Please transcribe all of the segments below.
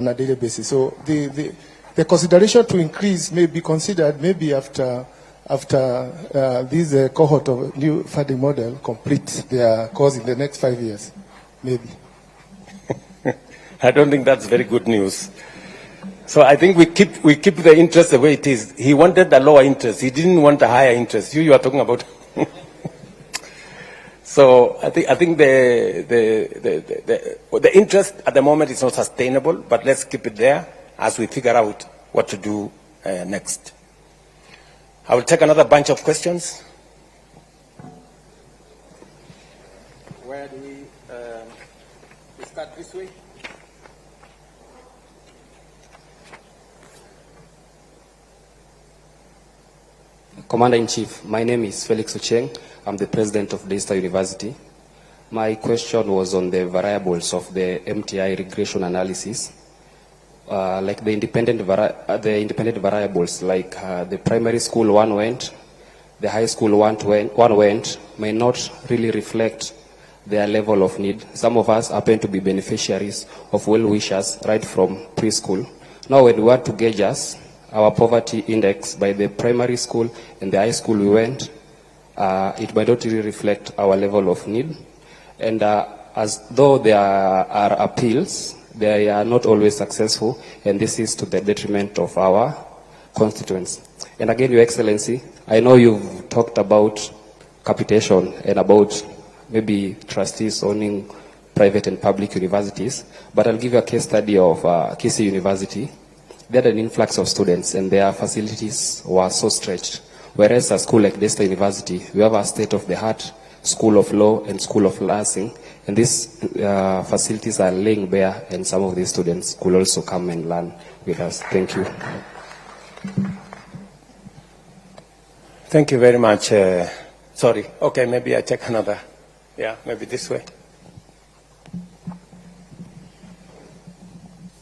on a daily basis. So the consideration to increase may be considered maybe after this cohort of new funding model complete their course in the next 5 years, maybe. I don't think that's very good news. So I think we keep the interest the way it is. He wanted a lower interest. He didn't want a higher interest. You are talking about. So I think the interest at the moment is not sustainable, but let's keep it there as we figure out what to do next. I will take another bunch of questions. Where do we start this way? Commander-in-Chief, my name is Felix Ocheng. I'm the president of Daystar University. My question was on the variables of the MTI regression analysis. Like the independent variables, like the primary school one went, the high school one went, may not really reflect their level of need. Some of us happen to be beneficiaries of well-wishers right from preschool. Now when we want to gauge our poverty index by the primary school and the high school we went, it might not really reflect our level of need. And as though there are appeals, they are not always successful, and this is to the detriment of our constituents. And again, Your Excellency, I know you've talked about capitation and about maybe trustees owning private and public universities, but I'll give you a case study of Kisii University. They had an influx of students and their facilities were so stretched. Whereas a school like Daystar University, we have a state-of-the-art School of Law and School of Nursing, and these facilities are laying bare, and some of these students could also come and learn with us. Thank you. Thank you very much. Sorry. Okay, maybe I take another. Yeah, maybe this way.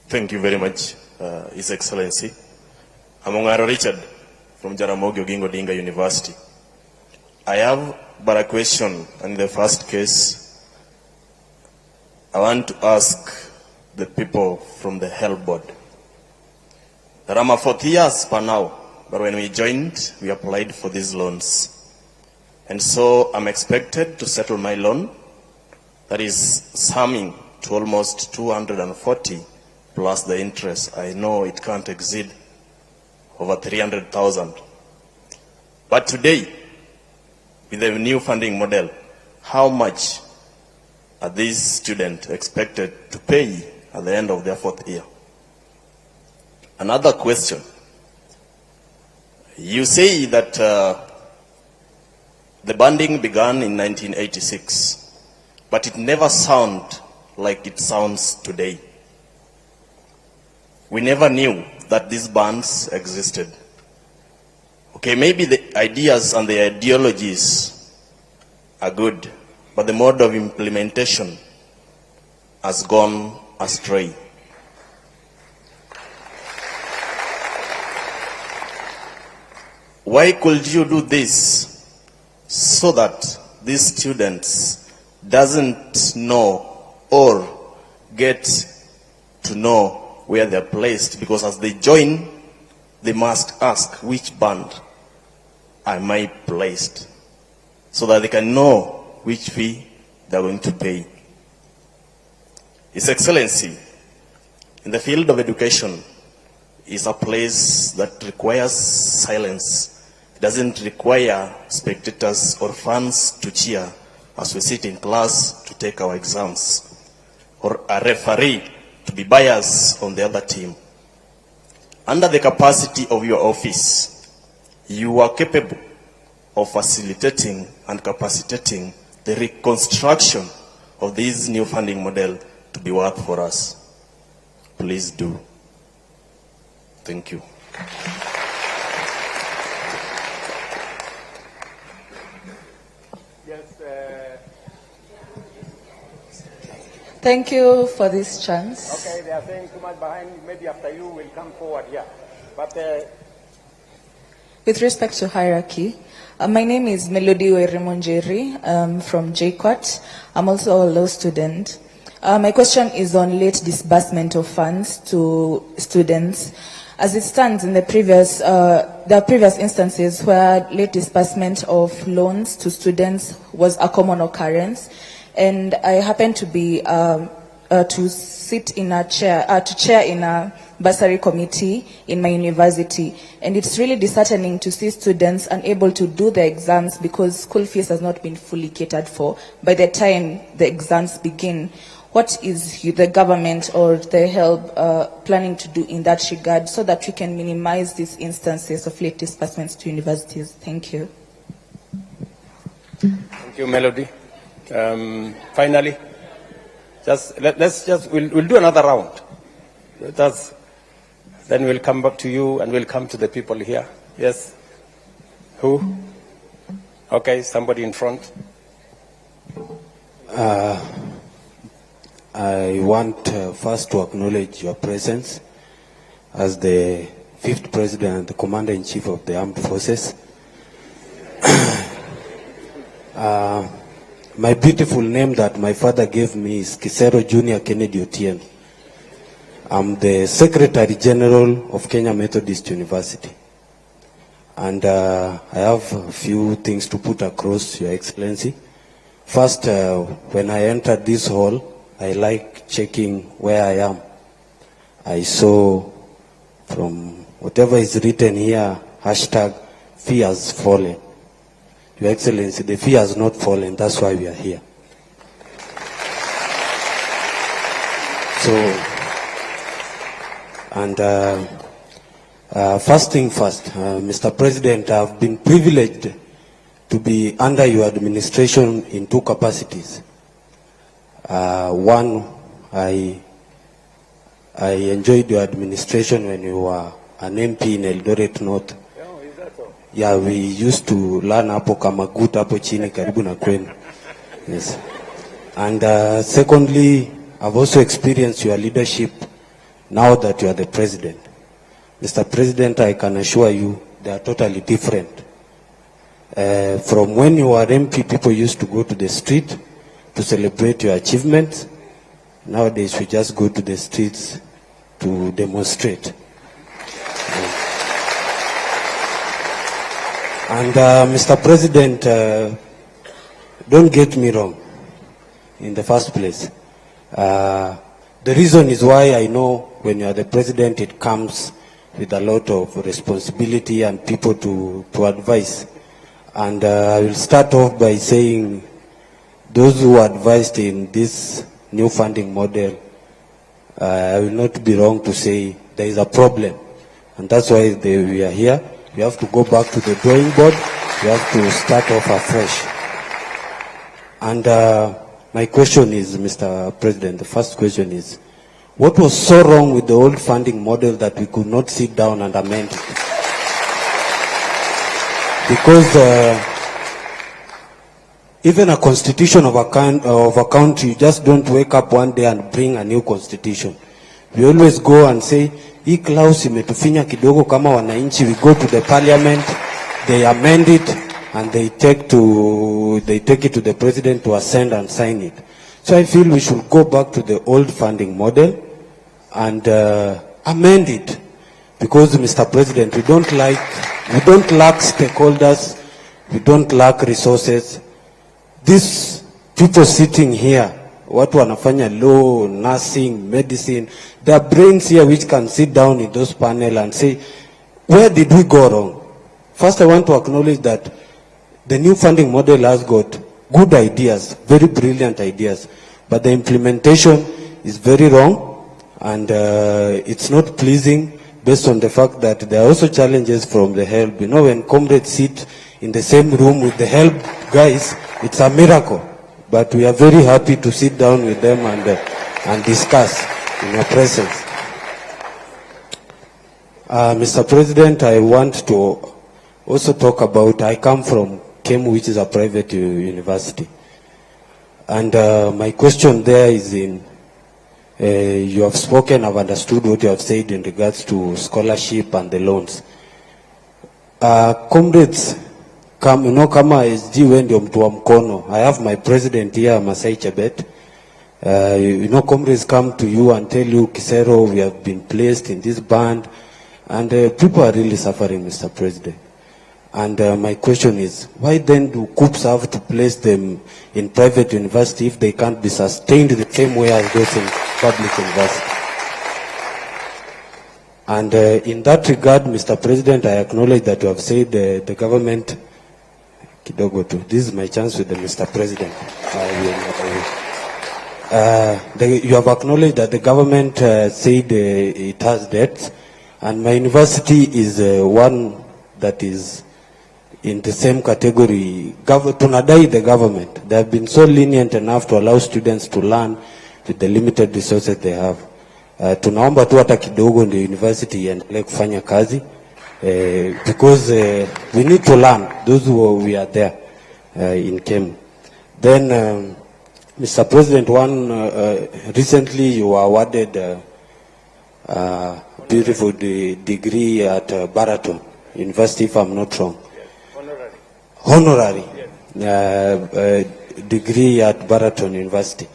Thank you very much, His Excellency. I'm Ongaro Richard from Jaramogi Oginga Odinga University. I have but a question. In the first case, I want to ask the people from the health board. There are 40 years per now, but when we joined, we applied for these loans. And so I'm expected to settle my loan, that is summing to almost 240 plus the interest. I know it can't exceed over 300,000. But today, with the new funding model, how much are these students expected to pay at the end of their 4th year? Another question. You say that the banding began in 1986, but it never sounded like it sounds today. We never knew that these bands existed. Okay, maybe the ideas and the ideologies are good, but the mode of implementation has gone astray. Why could you do this so that these students doesn't know or get to know where they're placed? Because as they join, they must ask, which band am I placed? So that they can know which fee they're going to pay. His Excellency, in the field of education, is a place that requires silence. It doesn't require spectators or fans to cheer as we sit in class to take our exams, or a referee to be biased on the other team. Under the capacity of your office, you are capable of facilitating and capacitating the reconstruction of this new funding model to be worth for us. Please do. Thank you. Thank you for this chance. Okay, they are saying too much behind. Maybe after you will come forward, yeah. But with respect to hierarchy, my name is Melody Weremonjeri from JKUAT. I'm also a law student. My question is on late disbursement of funds to students. As it stands, in the previous, there are previous instances where late disbursement of loans to students was a common occurrence, and I happen to be to sit in a chair, to chair in a bursary committee in my university, and it's really disheartening to see students unable to do the exams because school fees has not been fully catered for by the time the exams begin. What is the government or the help planning to do in that regard so that we can minimize these instances of late disbursements to universities? Thank you. Thank you, Melody. Finally, we'll do another round. Then we'll come back to you and we'll come to the people here. Yes? Who? Okay, somebody in front. I want first to acknowledge your presence as the 5th President and the Commander-in-Chief of the Armed Forces. My beautiful name that my father gave me is Kisero Junior Kennedy Otieno. I'm the Secretary General of Kenya Methodist University. And I have a few things to put across, Your Excellency. First, when I entered this hall, I like checking where I am. I saw from whatever is written here, hashtag fee has fallen. Your Excellency, the fee has not fallen, that's why we are here. So, and first thing first, Mr. President, I've been privileged to be under your administration in 2 capacities. One, I enjoyed your administration when you were an MP in Eldoret North. Oh, is that so? Yeah, we used to learn hapo Kamagut hapo chini karibu na kwenu. Yes. And secondly, I've also experienced your leadership now that you are the president. Mr. President, I can assure you they are totally different. From when you were MP, people used to go to the street to celebrate your achievements. Nowadays, we just go to the streets to demonstrate. And Mr. President, don't get me wrong in the first place. The reason is why I know when you are the president, it comes with a lot of responsibility and people to advise. And I will start off by saying those who advised in this new funding model, I will not be wrong to say there is a problem. And that's why we are here. We have to go back to the drawing board. We have to start off afresh. And my question is, Mr. President, the first question is, what was so wrong with the old funding model that we could not sit down and amend it? Because even a constitution of a country, you just don't wake up one day and bring a new constitution. We always go and say, hii clause imetufinya kidogo kama wananchi. We go to the parliament, they amend it, and they take it to the president to assent and sign it. So I feel we should go back to the old funding model and amend it. Because, Mr. President, we don't lack stakeholders, we don't lack resources. These people sitting here, watu wanafanya law, nursing, medicine, there are brains here which can sit down in those panel and say, where did we go wrong? First, I want to acknowledge that the new funding model has got good ideas, very brilliant ideas, but the implementation is very wrong, and it's not pleasing based on the fact that there are also challenges from the help. You know, when comrades sit in the same room with the help guys, it's a miracle. But we are very happy to sit down with them and discuss in your presence. Mr. President, I want to also talk about, I come from KEMU, which is a private university. And my question there is in, you have spoken, I've understood what you have said in regards to scholarship and the loans. Comrades, kama SG we ndio mtu wa mkono. I have my president here, Masai Chebet. You know, comrades come to you and tell you, Kisero, we have been placed in this band, and people are really suffering, Mr. President. And my question is, why then do coups have to place them in private university if they can't be sustained the same way as those in public university? And in that regard, Mr. President, I acknowledge that you have said the government, Kidogo too, this is my chance with the Mr. President. You have acknowledged that the government said it has debts, and my university is one that is in the same category. Tunadai the government. They have been so lenient enough to allow students to learn with the limited resources they have. Tunaomba tu hata kidogo ndio university iendelee kufanya kazi, because we need to learn, those who we are there in Kenya. Then Mr. President, recently you were awarded a beautiful degree at Baraton University, if I'm not wrong. Yes. Honorary. Yes. Degree at Baraton University.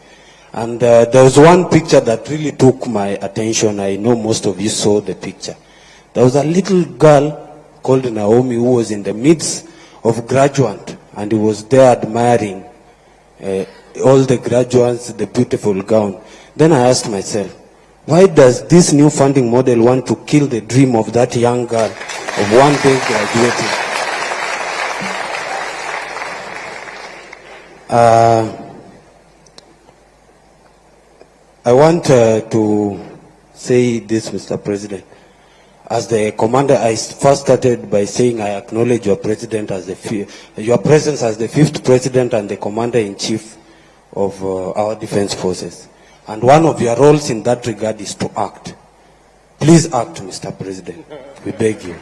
And there was one picture that really took my attention. I know most of you saw the picture. There was a little girl called Naomi who was in the midst of graduates, and he was there admiring all the graduates, the beautiful gown. Then I asked myself, why does this new funding model want to kill the dream of that young girl of one day graduating? I want to say this, Mr. President. As the commander, I first started by saying I acknowledge your president as your presence as the 5th president and the commander-in-chief of our defense forces. And one of your roles in that regard is to act. Please act, Mr. President. We beg you.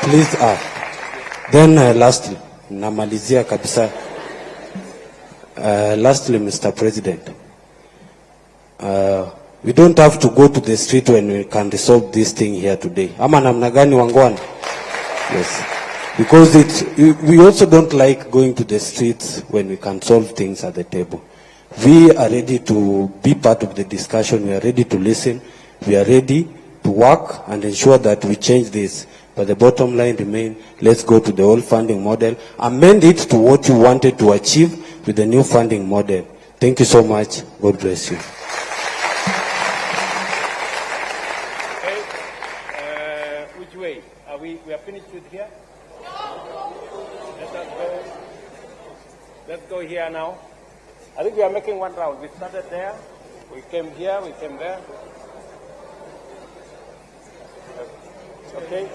Please act. Then lastly, namalizia kabisa. Lastly, Mr. President. We don't have to go to the street when we can resolve this thing here today. Ama namna gani wangwana? Yes. Because we also don't like going to the streets when we can solve things at the table. We are ready to be part of the discussion. We are ready to listen. We are ready to work and ensure that we change this. But the bottom line remains, let's go to the old funding model. Amend it to what you wanted to achieve with the new funding model. Thank you so much. God bless you. We are finished with here? Let us go. Let's go here now. I think we are making one round. We started there. We came here. We came there. Okay.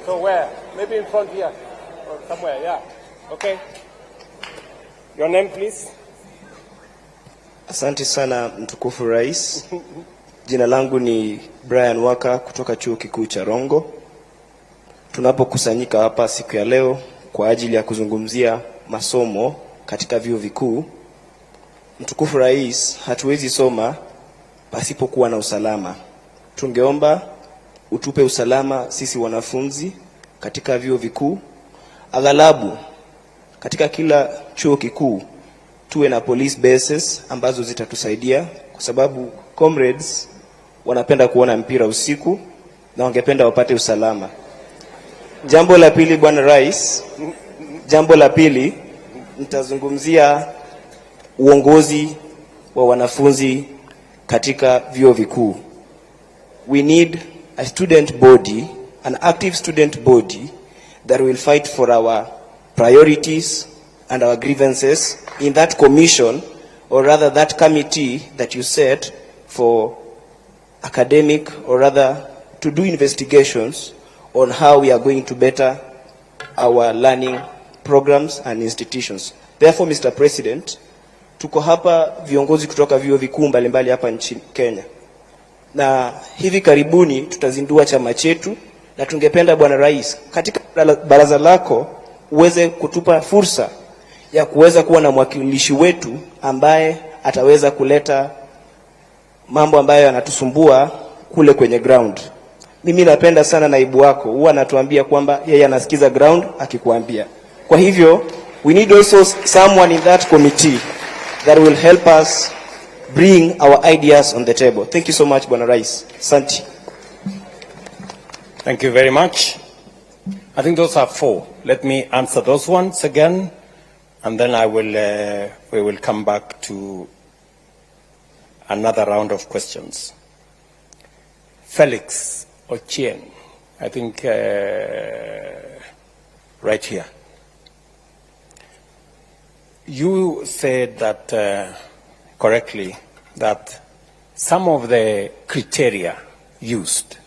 So where? Maybe in front here or somewhere. Yeah. Okay. Your name, please. Asante sana mtukufu rais. Jina langu ni Brian Waka kutoka chuo kikuu cha Rongo. Tunapokusanyika hapa siku ya leo kwa ajili ya kuzungumzia masomo katika vyuo vikuu, mtukufu rais, hatuwezi soma pasipokuwa na usalama. Tungeomba utupe usalama sisi wanafunzi katika vyuo vikuu. Aghalabu katika kila chuo kikuu tuwe na police bases ambazo zitatusaidia, kwa sababu comrades wanapenda kuona mpira usiku na wangependa wapate usalama. Jambo la pili, bwana rais, jambo la pili nitazungumzia uongozi wa wanafunzi katika vyuo vikuu. We need a student body, an active student body that will fight for our priorities and our grievances in that commission, or rather that committee that you set for academic, or rather to do investigations on how we are going to better our learning programs and institutions. Therefore, Mr. President, tuko hapa viongozi kutoka vyuo vikuu mbalimbali hapa nchini Kenya. Na hivi karibuni tutazindua chama chetu, na tungependa bwana rais, katika baraza lako uweze kutupa fursa ya kuweza kuwa na mwakilishi wetu ambaye ataweza kuleta mambo ambayo yanatusumbua kule kwenye ground. Mimi napenda sana naibu wako, huwa anatuambia kwamba yeye anasikiza ground akikuambia. Kwa hivyo we need also someone in that committee that will help us bring our ideas on the table. Thank you so much, Bwana Rais. Asante. Thank you very much. I think those are 4. Let me answer those ones again, and then we will come back to another round of questions. Felix Ochieng, I think right here. You said that correctly that some of the criteria used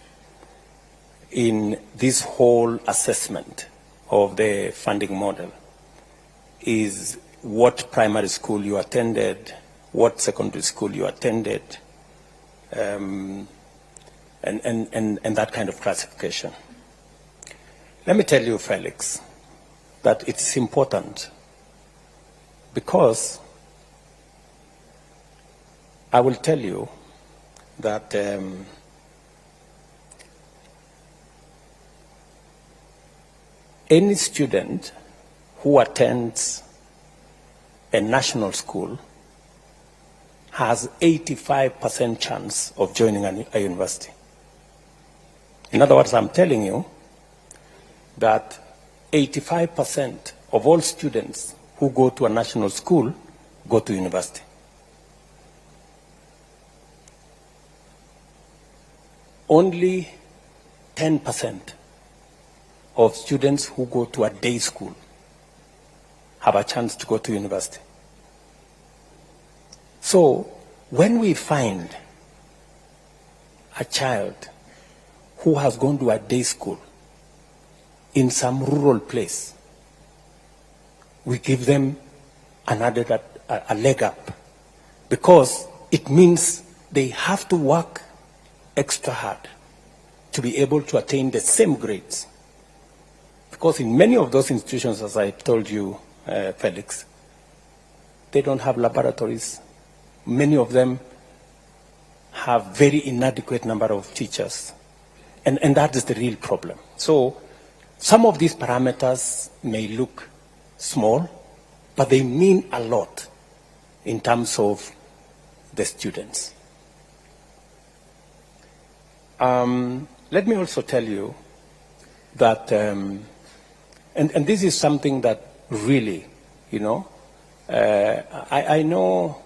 in this whole assessment of the funding model is what primary school you attended, what secondary school you attended, and that kind of classification. Let me tell you, Felix, that it's important because I will tell you that any student who attends a national school has 85% chance of joining a university. In other words, I'm telling you that 85% of all students who go to a national school go to university. Only 10% of students who go to a day school have a chance to go to university. So when we find a child who has gone to a day school in some rural place, we give them a leg up, because it means they have to work extra hard to be able to attain the same grades. Because in many of those institutions, as I told you, Felix, they don't have laboratories. Many of them have very inadequate number of teachers. And that is the real problem. So some of these parameters may look small, but they mean a lot in terms of the students. Let me also tell you that, and this is something that really, you know, I know,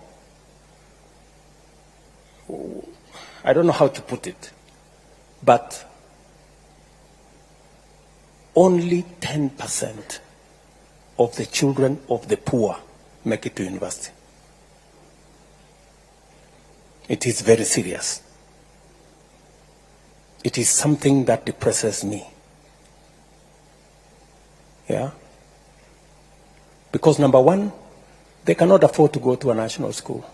I don't know how to put it, but only 10% of the children of the poor make it to university. It is very serious. It is something that depresses me. Yeah? Because number one, they cannot afford to go to a national school.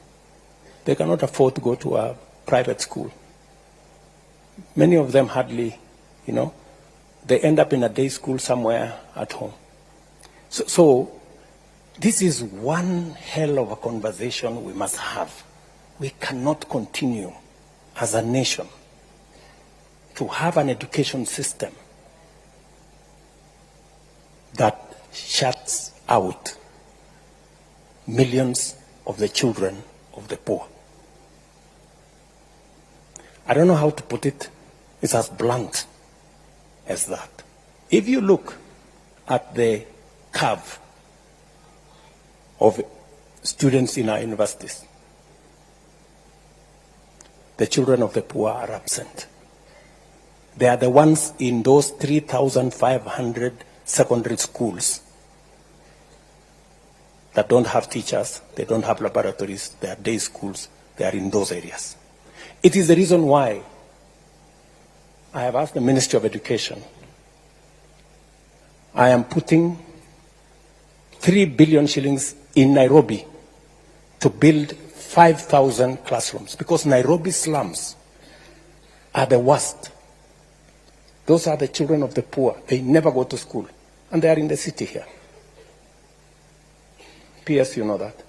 They cannot afford to go to a private school. Many of them hardly, you know, they end up in a day school somewhere at home. So this is one hell of a conversation we must have. We cannot continue as a nation to have an education system that shuts out millions of the children of the poor. I don't know how to put it. It's as blunt as that. If you look at the curve of students in our universities, the children of the poor are absent. They are the ones in those 3,500 secondary schools that don't have teachers, they don't have laboratories, they are day schools, they are in those areas. It is the reason why I have asked the Ministry of Education. I am putting 3 billion shillings in Nairobi to build 5,000 classrooms, because Nairobi slums are the worst. Those are the children of the poor. They never go to school, and they are in the city here. P.S., you know that.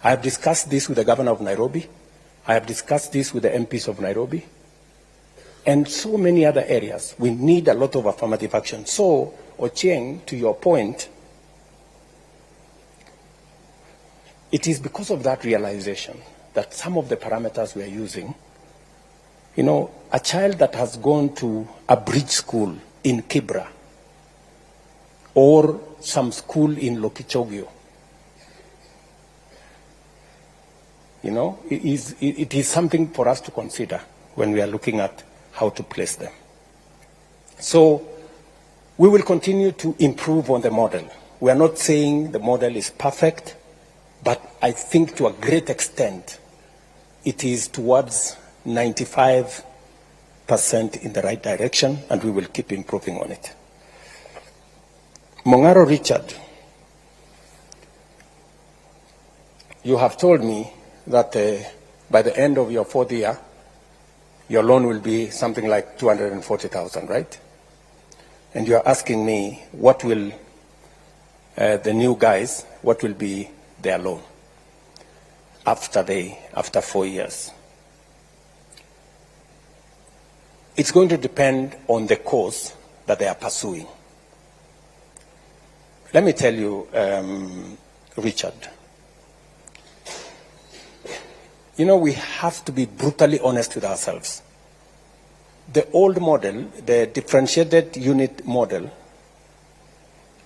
I have discussed this with the governor of Nairobi. I have discussed this with the MPs of Nairobi. And so many other areas. We need a lot of affirmative action. So, Ochieng, to your point, it is because of that realization that some of the parameters we are using, you know, a child that has gone to a bridge school in Kibra or some school in Lokichogio, you know, it is something for us to consider when we are looking at how to place them. So we will continue to improve on the model. We are not saying the model is perfect, but I think to a great extent it is towards 95% in the right direction, and we will keep improving on it. Mongaro Richard, you have told me that by the end of your 4th year, your loan will be something like 240,000, right? And you are asking me what will the new guys, what will be their loan after 4 years? It's going to depend on the course that they are pursuing. Let me tell you, Richard, you know, we have to be brutally honest with ourselves. The old model, the differentiated unit model,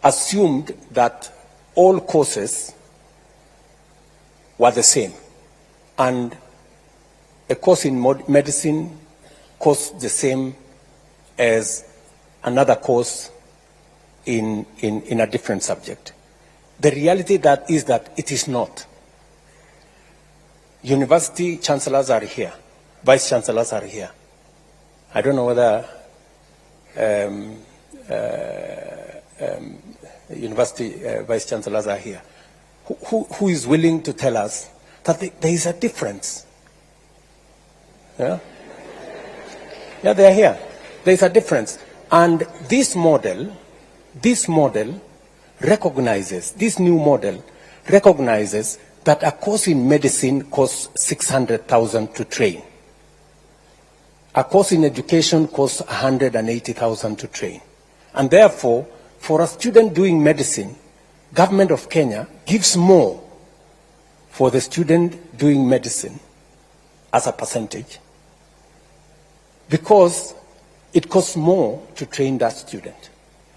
assumed that all courses were the same. And a course in medicine costs the same as another course in a different subject. The reality is that it is not. University chancellors are here. Vice chancellors are here. I don't know whether university vice chancellors are here. Who is willing to tell us that there is a difference? Yeah? Yeah, they are here. There is a difference. And this model recognizes, this new model recognizes that a course in medicine costs 600,000 to train. A course in education costs 180,000 to train. And therefore, for a student doing medicine, Government of Kenya gives more for the student doing medicine as a percentage, because it costs more to train that student.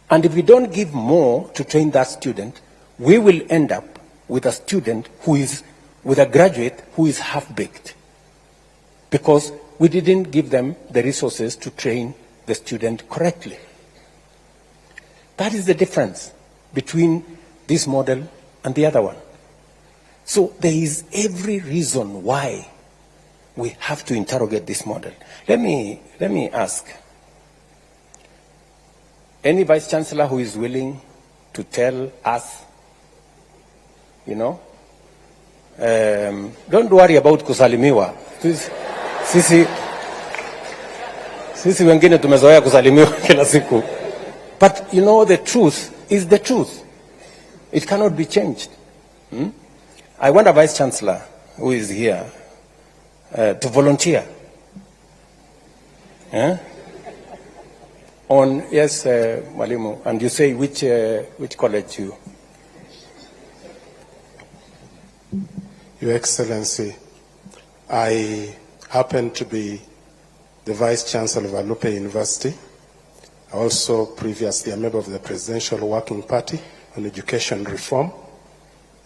And if we don't give more to train that student, we will end up with a student who is, with a graduate who is half-baked, because we didn't give them the resources to train the student correctly. That is the difference between this model and the other one. So there is every reason why we have to interrogate this model. Let me ask, any vice chancellor who is willing to tell us, you know, don't worry about kusalimiwa. Sisi wengine tumezoea kusalimiwa kila siku. But you know, the truth is the truth. It cannot be changed. I want a vice chancellor who is here to volunteer. On, yes, Mwalimu, and you say which college you? Your Excellency, I happen to be the Vice Chancellor of Alupe University. Also previously a member of the Presidential Working Party on Education Reform,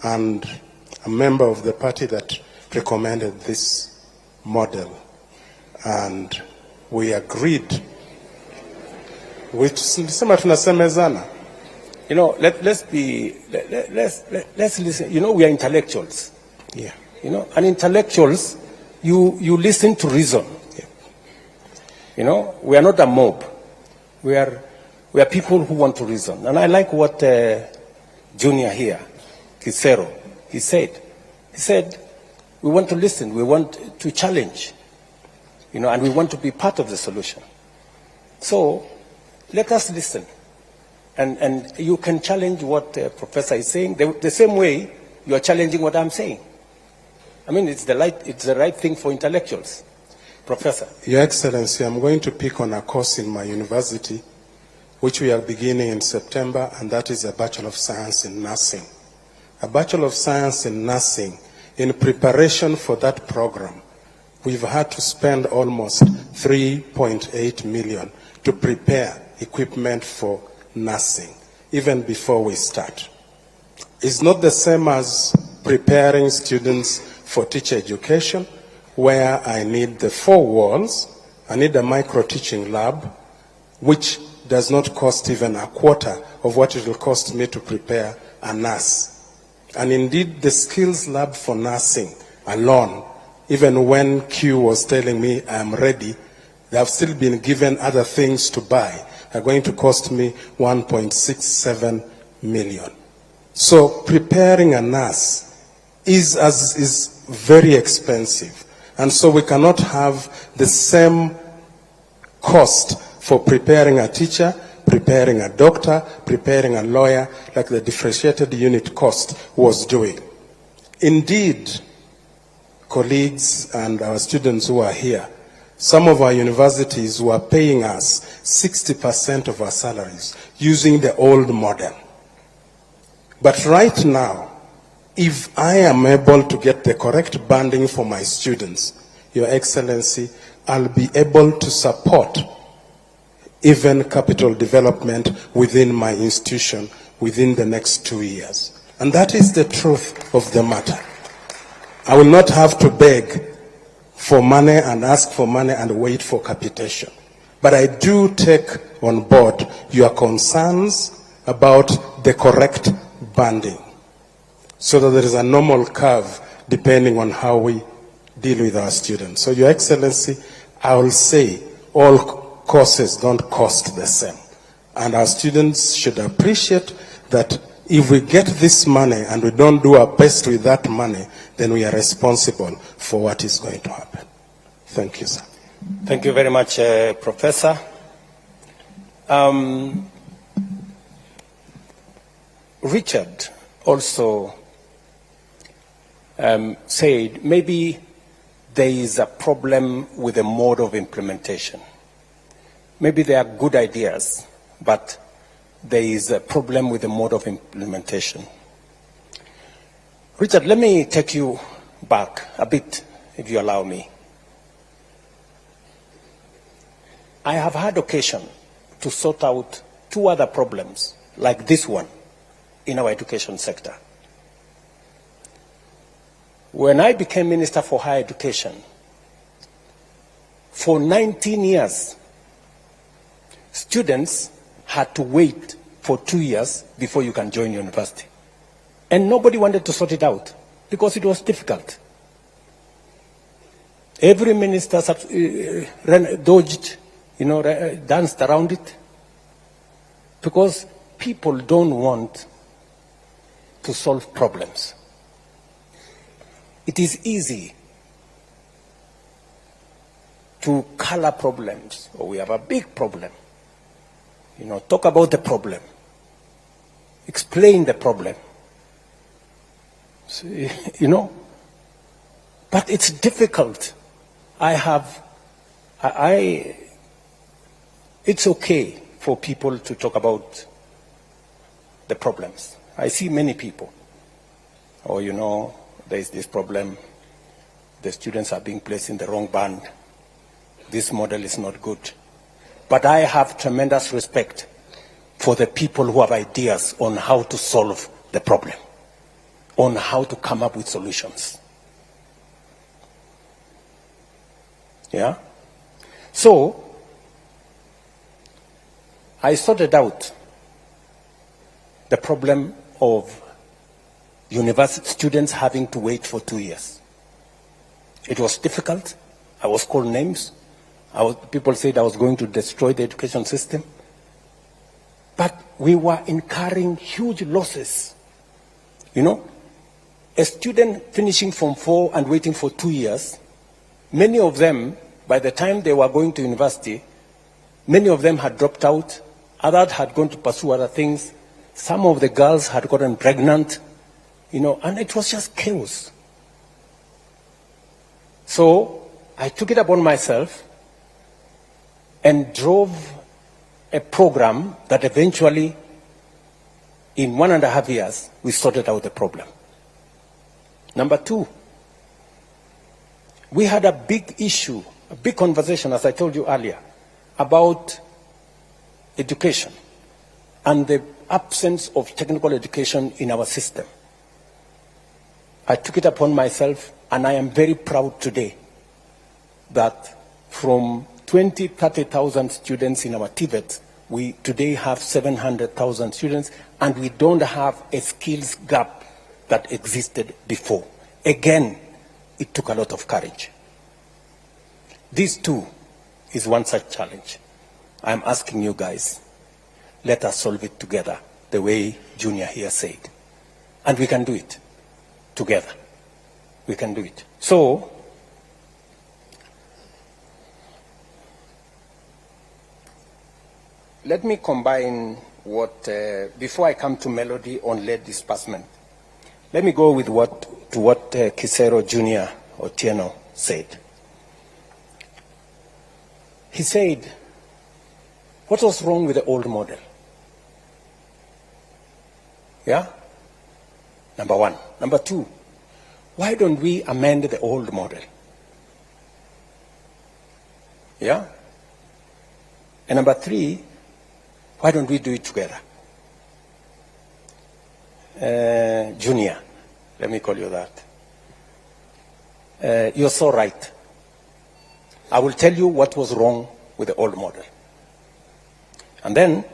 and a member of the party that recommended this model. And we agreed. You know, let's listen. You know, we are intellectuals. Yeah. You know, and intellectuals, you listen to reason. Yeah. You know, we are not a mob. We are people who want to reason. And I like what Junior here, Kisero, he said. He said, we want to listen, we want to challenge, you know, and we want to be part of the solution. So let us listen. And you can challenge what the professor is saying the same way you are challenging what I'm saying. I mean, it's the right thing for intellectuals. Professor. Your Excellency, I'm going to pick on a course in my university, which we are beginning in September, and that is a Bachelor of Science in Nursing. A Bachelor of Science in Nursing in preparation for that program, we've had to spend almost 3.8 million to prepare equipment for nursing, even before we start. It's not the same as preparing students for teacher education, where I need the 4 walls, I need a micro-teaching lab, which does not cost even a quarter of what it will cost me to prepare a nurse. And indeed, the skills lab for nursing alone, even when Q was telling me I'm ready, they have still been given other things to buy, are going to cost me 1.67 million. So preparing a nurse is very expensive. And so we cannot have the same cost for preparing a teacher, preparing a doctor, preparing a lawyer, like the differentiated unit cost was doing. Indeed, colleagues and our students who are here, some of our universities were paying us 60% of our salaries using the old model. But right now, if I am able to get the correct banding for my students, Your Excellency, I'll be able to support even capital development within my institution within the next 2 years. And that is the truth of the matter. I will not have to beg for money and ask for money and wait for capitation. But I do take on board your concerns about the correct banding, so that there is a normal curve depending on how we deal with our students. So, Your Excellency, I will say all courses don't cost the same. And our students should appreciate that if we get this money and we don't do our best with that money, then we are responsible for what is going to happen. Thank you, sir. Thank you very much, Professor. Richard also said maybe there is a problem with the mode of implementation. Maybe there are good ideas, but there is a problem with the mode of implementation. Richard, let me take you back a bit, if you allow me. I have had occasion to sort out 2 other problems like this one in our education sector. When I became Minister for Higher Education, for 19 years, students had to wait for 2 years before you can join university. And nobody wanted to sort it out because it was difficult. Every minister dodged, danced around it, because people don't want to solve problems. It is easy to color problems. Oh, we have a big problem. Talk about the problem. Explain the problem. So, but it's difficult. It's okay for people to talk about the problems. I see many people. There is this problem. The students are being placed in the wrong band. This model is not good. But I have tremendous respect for the people who have ideas on how to solve the problem, on how to come up with solutions. Yeah? So, I sorted out the problem of university students having to wait for 2 years. It was difficult. I was called names. People said I was going to destroy the education system. But we were incurring huge losses. A student finishing Form 4 and waiting for 2 years, many of them, by the time they were going to university, many of them had dropped out. Others had gone to pursue other things. Some of the girls had gotten pregnant, and it was just chaos. So I took it upon myself and drove a program that eventually, in 1.5 years, we sorted out the problem. Number 2, We had a big issue, a big conversation, as I told you earlier, about education and the absence of technical education in our system. I took it upon myself, and I am very proud today that from 30,000 students in our TVET, we today have 700,000 students, and we don't have a skills gap that existed before. Again, it took a lot of courage. This too is one such challenge. I'm asking you guys, let us solve it together, the way Junior here said. And we can do it together. We can do it. So, let me combine what, before I come to Melody on lead disbursement, let me go with what Kisero Junior Otieno said. He said, what was wrong with the old model? Yeah? Number one. Number two, why don't we amend the old model? Yeah? And number three, why don't we do it together? Junior, let me call you that. You're so right. I will tell you what was wrong with the old model. And then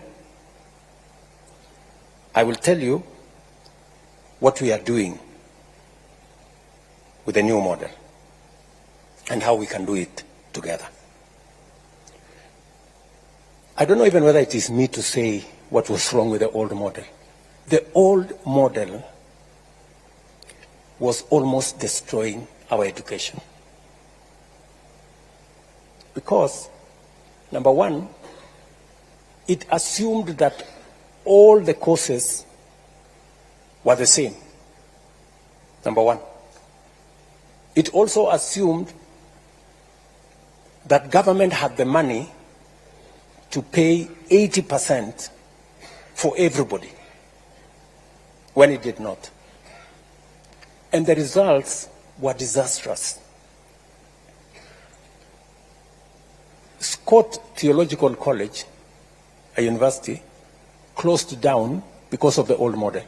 I will tell you what we are doing with the new model and how we can do it together. I don't know even whether it is me to say what was wrong with the old model. The old model was almost destroying our education. Because, number one, it assumed that all the courses were the same. Number one. It also assumed that government had the money to pay 80% for everybody, when it did not. And the results were disastrous. Scott Theological College, a university, closed down because of the old model.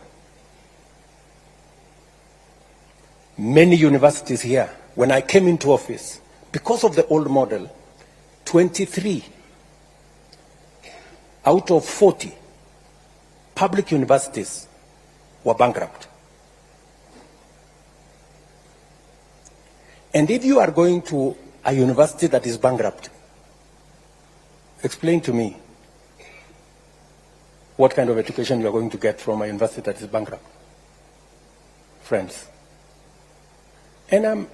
Many universities here, when I came into office, because of the old model, 23 out of 40 public universities were bankrupt. And if you are going to a university that is bankrupt, explain to me what kind of education you are going to get from a university that is bankrupt. Friends. And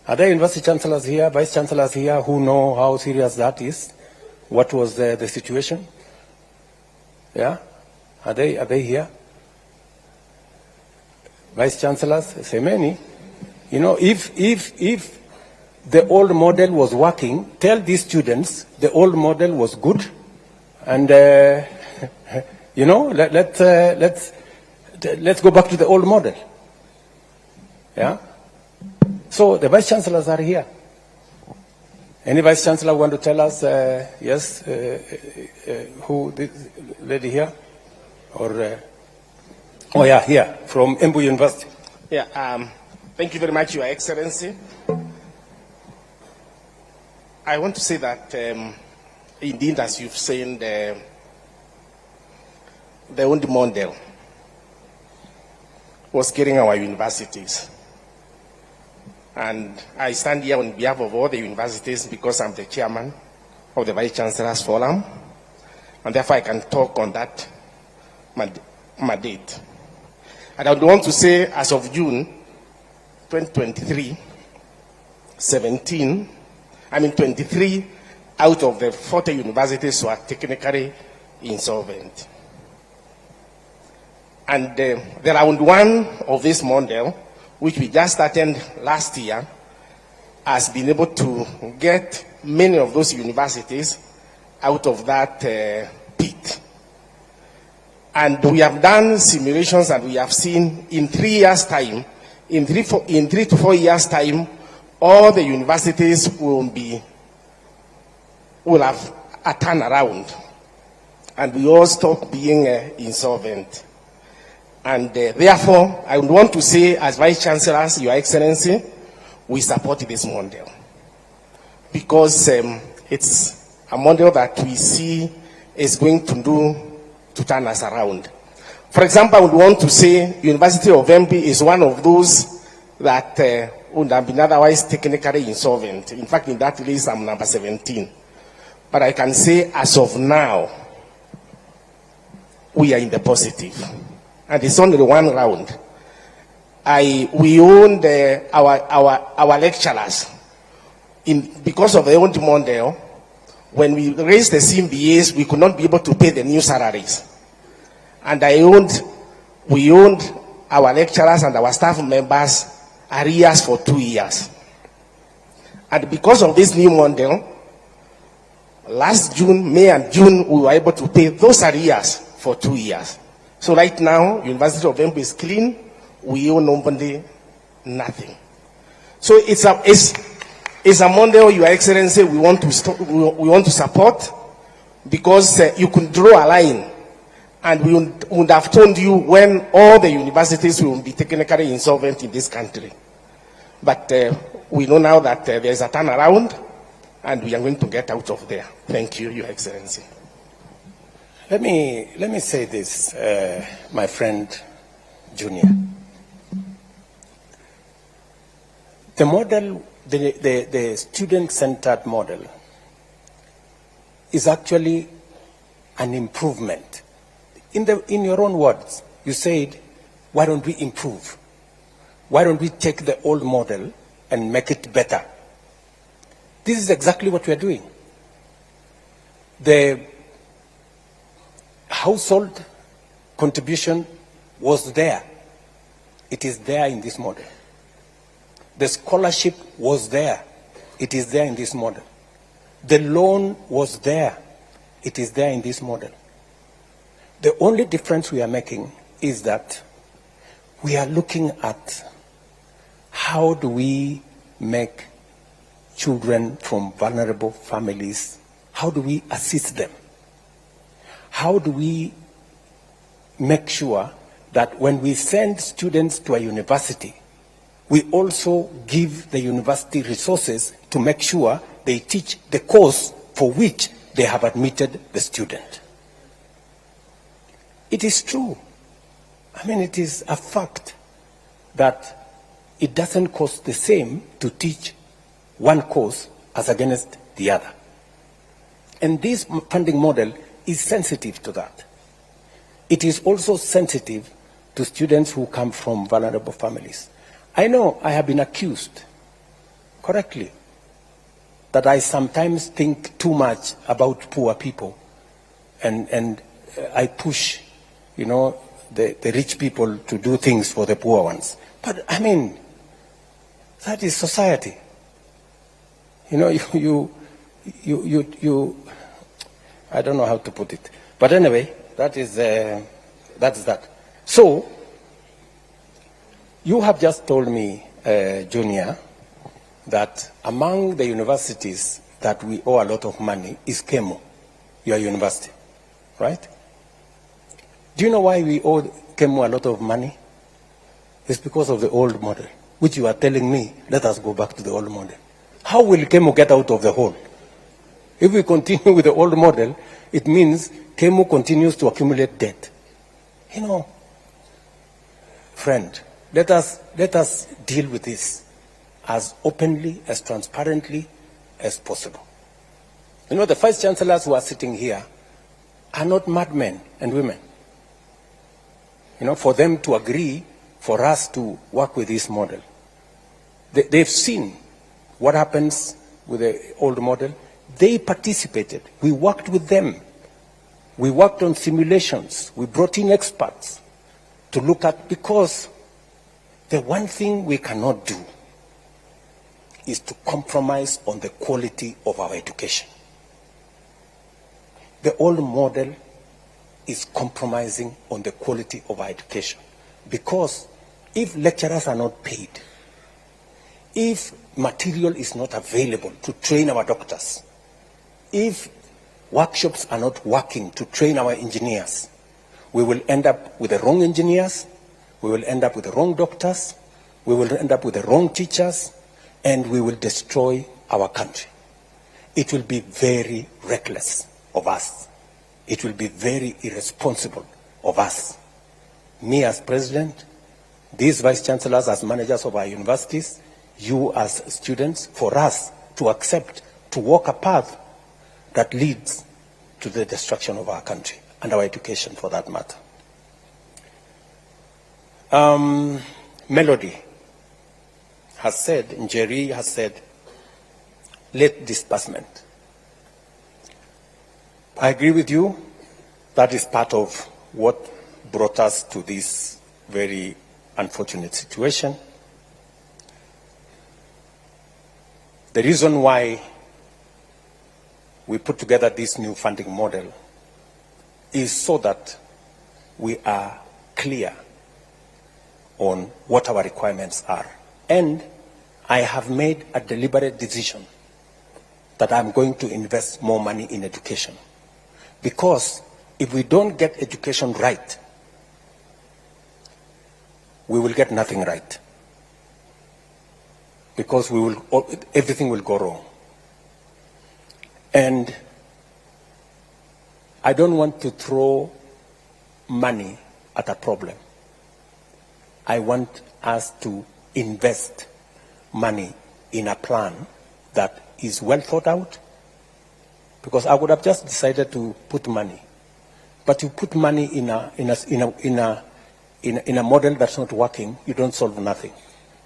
are there university chancellors here, vice chancellors here who know how serious that is? What was the situation? Yeah? Are they here? Vice chancellors, say many. You know, if the old model was working, tell these students the old model was good, and you know, let's go back to the old model. Yeah. So the vice chancellors are here. Any vice chancellor want to tell us? Yes. Who? This lady here, or? Oh yeah, here from Embu University. Yeah. Thank you very much, Your Excellency. I want to say that, indeed, as you've seen, the old model was killing our universities. And I stand here on behalf of all the universities because I'm the chairman of the Vice Chancellor's Forum, and therefore I can talk on that mandate. And I would want to say, as of June 2023, 23 out of the 40 universities were technically insolvent. And the round one of this model, which we just started last year, has been able to get many of those universities out of that pit. And we have done simulations, and we have seen in 3 years' time, in 3 to 4 years' time, all the universities will have a turnaround, and we all stop being insolvent. And therefore, I would want to say, as Vice Chancellors, Your Excellency, we support this model because it's a model that we see is going to turn us around. For example, I would want to say University of Mutembei is one of those that would have been otherwise technically insolvent. In fact, in that list, I'm number 17. But I can say, as of now, we are in the positive. And it's only one round. We owned our lecturers. Because of the old model, when we raised the CMBAs, we could not be able to pay the new salaries. And we owned our lecturers and our staff members arrears for 2 years. And because of this new model, last June, May and June, we were able to pay those arrears for 2 years. So right now, University of Mutembei is clean. We owe nobody nothing. So it's a model, Your Excellency, we want to support, because you can draw a line, and we would have told you when all the universities will be technically insolvent in this country. But we know now that there is a turnaround, and we are going to get out of there. Thank you, Your Excellency. Let me say this, my friend Junior. The model, the student-centered model, is actually an improvement. In your own words, you said, why don't we improve? Why don't we take the old model and make it better? This is exactly what we are doing. The household contribution was there. It is there in this model. The scholarship was there. It is there in this model. The loan was there. It is there in this model. The only difference we are making is that we are looking at how do we make children from vulnerable families, how do we assist them? How do we make sure that when we send students to a university, we also give the university resources to make sure they teach the course for which they have admitted the student? It is true. I mean, it is a fact that it doesn't cost the same to teach one course as against the other. And this funding model is sensitive to that. It is also sensitive to students who come from vulnerable families. I know I have been accused, correctly, that I sometimes think too much about poor people, and I push, the rich people to do things for the poor ones. But I mean, that is society. You I don't know how to put it. But anyway, that's that. So, you have just told me, Junior, that among the universities that we owe a lot of money is KEMU, your university, right? Do you know why we owe KEMU a lot of money? It's because of the old model, which you are telling me, let us go back to the old model. How will KEMU get out of the hole? If we continue with the old model, it means KEMU continues to accumulate debt. Friend, let us deal with this as openly, as transparently as possible. The vice chancellors who are sitting here are not madmen and women. For them to agree for us to work with this model. They've seen what happens with the old model. They participated. We worked with them. We worked on simulations. We brought in experts to look at, because the one thing we cannot do is to compromise on the quality of our education. The old model is compromising on the quality of our education, because if lecturers are not paid, If material is not available to train our doctors, if workshops are not working to train our engineers, we will end up with the wrong engineers, we will end up with the wrong doctors, we will end up with the wrong teachers, and we will destroy our country. It will be very reckless of us. It will be very irresponsible of us. Me as president, these vice chancellors as managers of our universities, you as students, for us to accept, to walk a path that leads to the destruction of our country and our education for that matter. Melody has said, Njeri has said, late disbursement. I agree with you. That is part of what brought us to this very unfortunate situation. The reason why we put together this new funding model is so that we are clear on what our requirements are. And I have made a deliberate decision that I'm going to invest more money in education. Because if we don't get education right, we will get nothing right. Because everything will go wrong. And I don't want to throw money at a problem. I want us to invest money in a plan that is well thought out, because I would have just decided to put money. But you put money in a model that's not working, you don't solve nothing.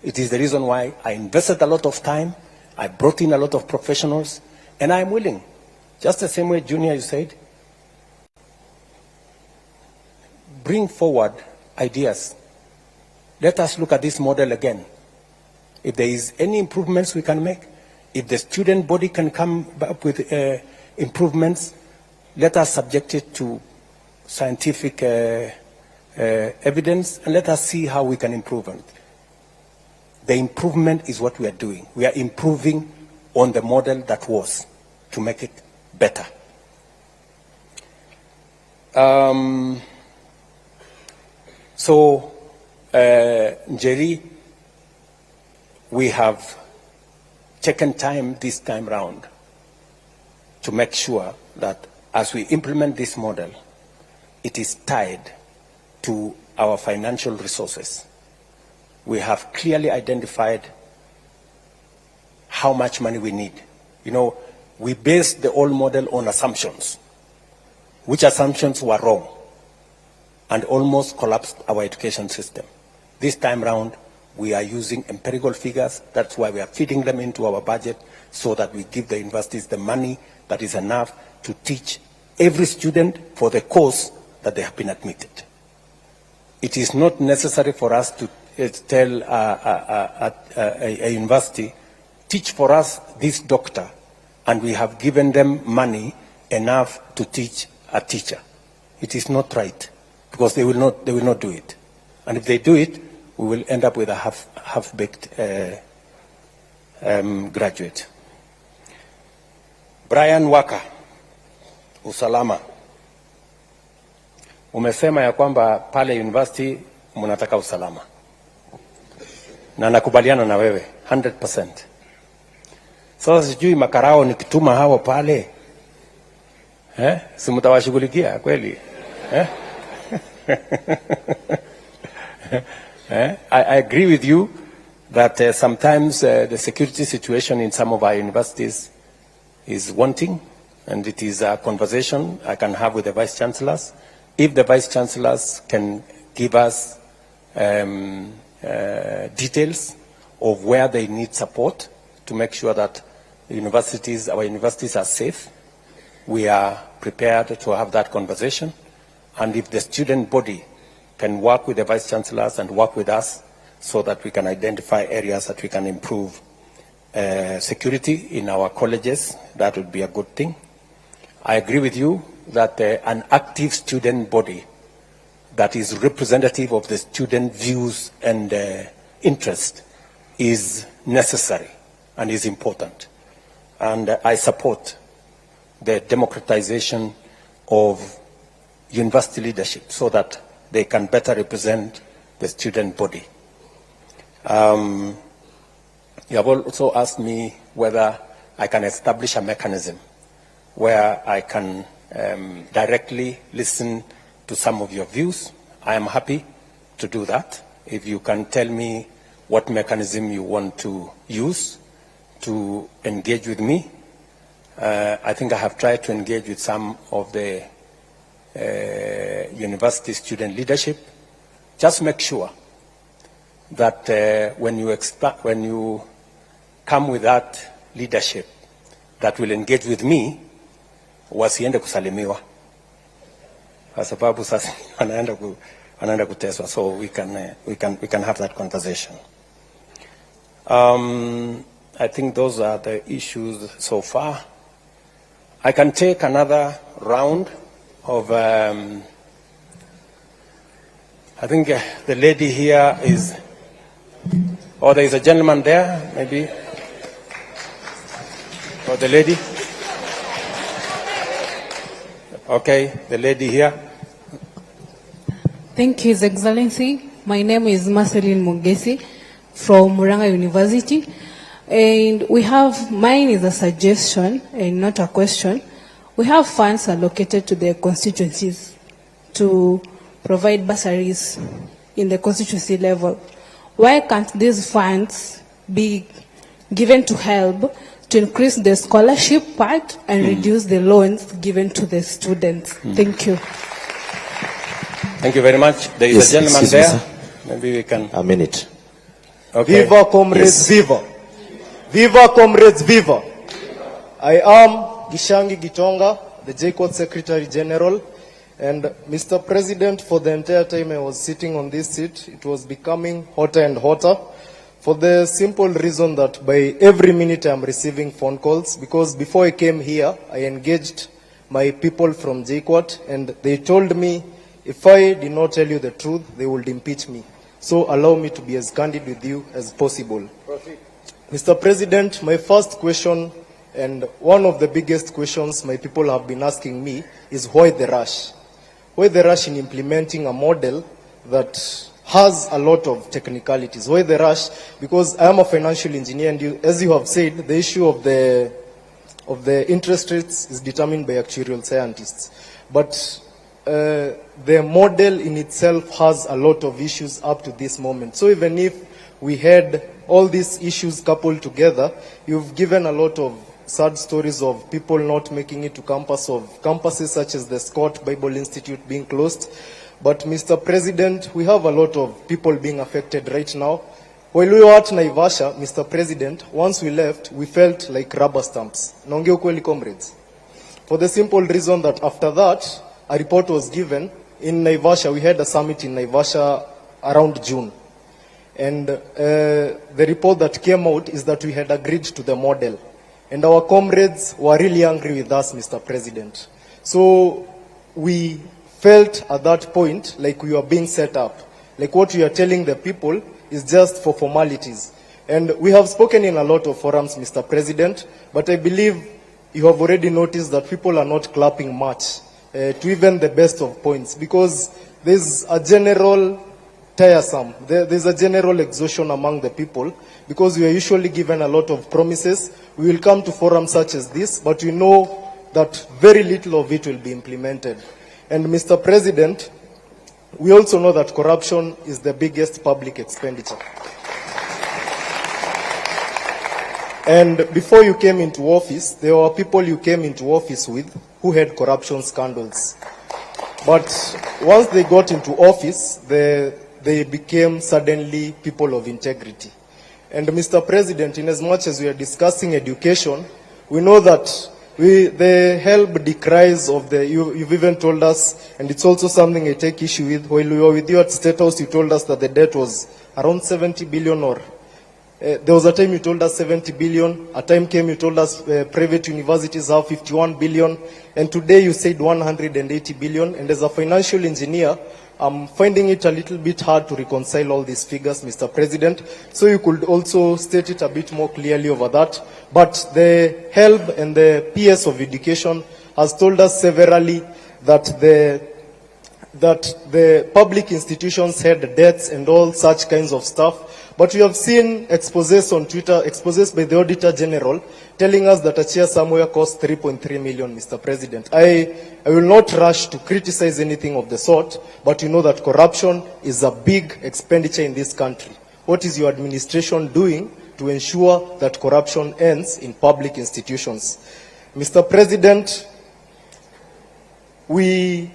It is the reason why I invested a lot of time, I brought in a lot of professionals, and I'm willing, just the same way, Junior, you said, bring forward ideas. Let us look at this model again. If there is any improvements we can make, if the student body can come up with improvements, let us subject it to scientific evidence, and let us see how we can improve on it. The improvement is what we are doing. We are improving on the model that was to make it better. Njeri, we have taken time this time round to make sure that as we implement this model, it is tied to our financial resources. We have clearly identified how much money we need. You know, we based the old model on assumptions, which assumptions were wrong and almost collapsed our education system. This time round, we are using empirical figures. That's why we are feeding them into our budget so that we give the universities the money that is enough to teach every student for the course that they have been admitted. It is not necessary for us to tell a university, teach for us this doctor, and we have given them money enough to teach a teacher. It is not right, because they will not do it. And if they do it, we will end up with a half-baked graduate. Brian Waka, usalama. Umesema ya kwamba pale university mnataka usalama. Na nakubaliana na wewe 100%. Sasa sijui makarao nikituma hawa pale, si mtawashughulikia kweli? I agree with you that sometimes the security situation in some of our universities is wanting, and it is a conversation I can have with the vice chancellors. If the vice chancellors can give us details of where they need support to make sure that our universities are safe, we are prepared to have that conversation. And if the student body can work with the vice chancellors and work with us so that we can identify areas that we can improve security in our colleges, that would be a good thing. I agree with you that an active student body that is representative of the student views and interest is necessary and is important. And I support the democratization of university leadership so that they can better represent the student body. You have also asked me whether I can establish a mechanism where I can directly listen to some of your views. I am happy to do that. If you can tell me what mechanism you want to use to engage with me. I think I have tried to engage with some of the university student leadership. Just make sure that when you come with that leadership that will engage with me, wasiende kusalimiwa kwa sababu sasa wanaenda kuteswa, so we can have that conversation. I think those are the issues so far. I can take another round of I think the lady here is, or there is a gentleman there, maybe, or the lady. Okay, the lady here. Thank you, His Excellency. My name is Marceline Mugesi from Muranga University. And mine is a suggestion and not a question. We have funds allocated to the constituencies to provide bursaries in the constituency level. Why can't these funds be given to help to increase the scholarship part and reduce the loans given to the students? Thank you. Thank you very much. There is a gentleman there. Maybe we can. A minute. Okay. Viva comrades, viva. Viva comrades, viva. I am Gishangi Gitonga, the JCOT Secretary General. And Mr. President, for the entire time I was sitting on this seat, it was becoming hotter and hotter for the simple reason that by every minute I'm receiving phone calls, because before I came here, I engaged my people from JCOT and they told me if I did not tell you the truth, they would impeach me. So allow me to be as candid with you as possible. Proceed. Mr. President, my first question, and one of the biggest questions my people have been asking me, is why the rush? Why the rush in implementing a model that has a lot of technicalities? Why the rush? Because I am a financial engineer, and as you have said, the issue of the interest rates is determined by actuarial scientists. But the model in itself has a lot of issues up to this moment. So even if we had all these issues coupled together, you've given a lot of sad stories of people not making it to campuses such as the Scott Bible Institute being closed. But Mr. President, we have a lot of people being affected right now. While we were at Naivasha, Mr. President, once we left, we felt like rubber stamps. Naongea ukweli, comrades. For the simple reason that after that, a report was given in Naivasha. We had a summit in Naivasha around June. And the report that came out is that we had agreed to the model. And our comrades were really angry with us, Mr. President. So we felt at that point like we were being set up. Like what we are telling the people is just for formalities. And we have spoken in a lot of forums, Mr. President, but I believe you have already noticed that people are not clapping much to even the best of points, because there's a general tiresome. There's a general exhaustion among the people, because we are usually given a lot of promises. We will come to forums such as this, but we know that very little of it will be implemented. And Mr. President, we also know that corruption is the biggest public expenditure. And before you came into office, there were people you came into office with who had corruption scandals. But once they got into office, they became suddenly people of integrity. And Mr. President, in as much as we are discussing education, we know that the help decries of you've even told us, and it's also something I take issue with. While we were with you at State House, you told us that the debt was around 70 billion, or there was a time you told us 70 billion. A time came you told us private universities have 51 billion. And today you said 180 billion. And as a financial engineer, I'm finding it a little bit hard to reconcile all these figures, Mr. President. So you could also state it a bit more clearly over that. But the HELB and the PS of Education has told us severally that the public institutions had debts and all such kinds of stuff. But we have seen exposés on Twitter, exposés by the Auditor General, telling us that a chair somewhere cost 3.3 million, Mr. President. I will not rush to criticize anything of the sort, but you know that corruption is a big expenditure in this country. What is your administration doing to ensure that corruption ends in public institutions? Mr. President, you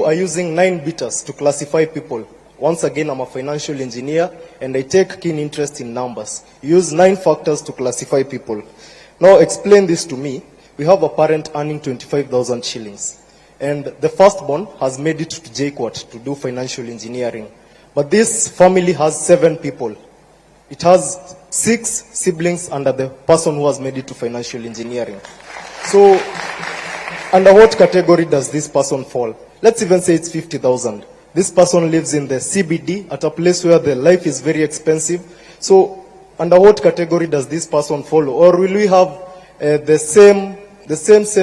are using 9 beaters to classify people. Once again, I'm a financial engineer and I take keen interest in numbers. You use 9 factors to classify people. Now explain this to me. We have a parent earning 25,000 shillings and the firstborn has made it to JKUAT to do financial engineering. But this family has 7 people. It has 6 siblings under the person who has made it to financial engineering. So under what category does this person fall? Let's even say it's 50,000. This person lives in the CBD at a place where the life is very expensive. So under what category does this person follow? Or will we have the same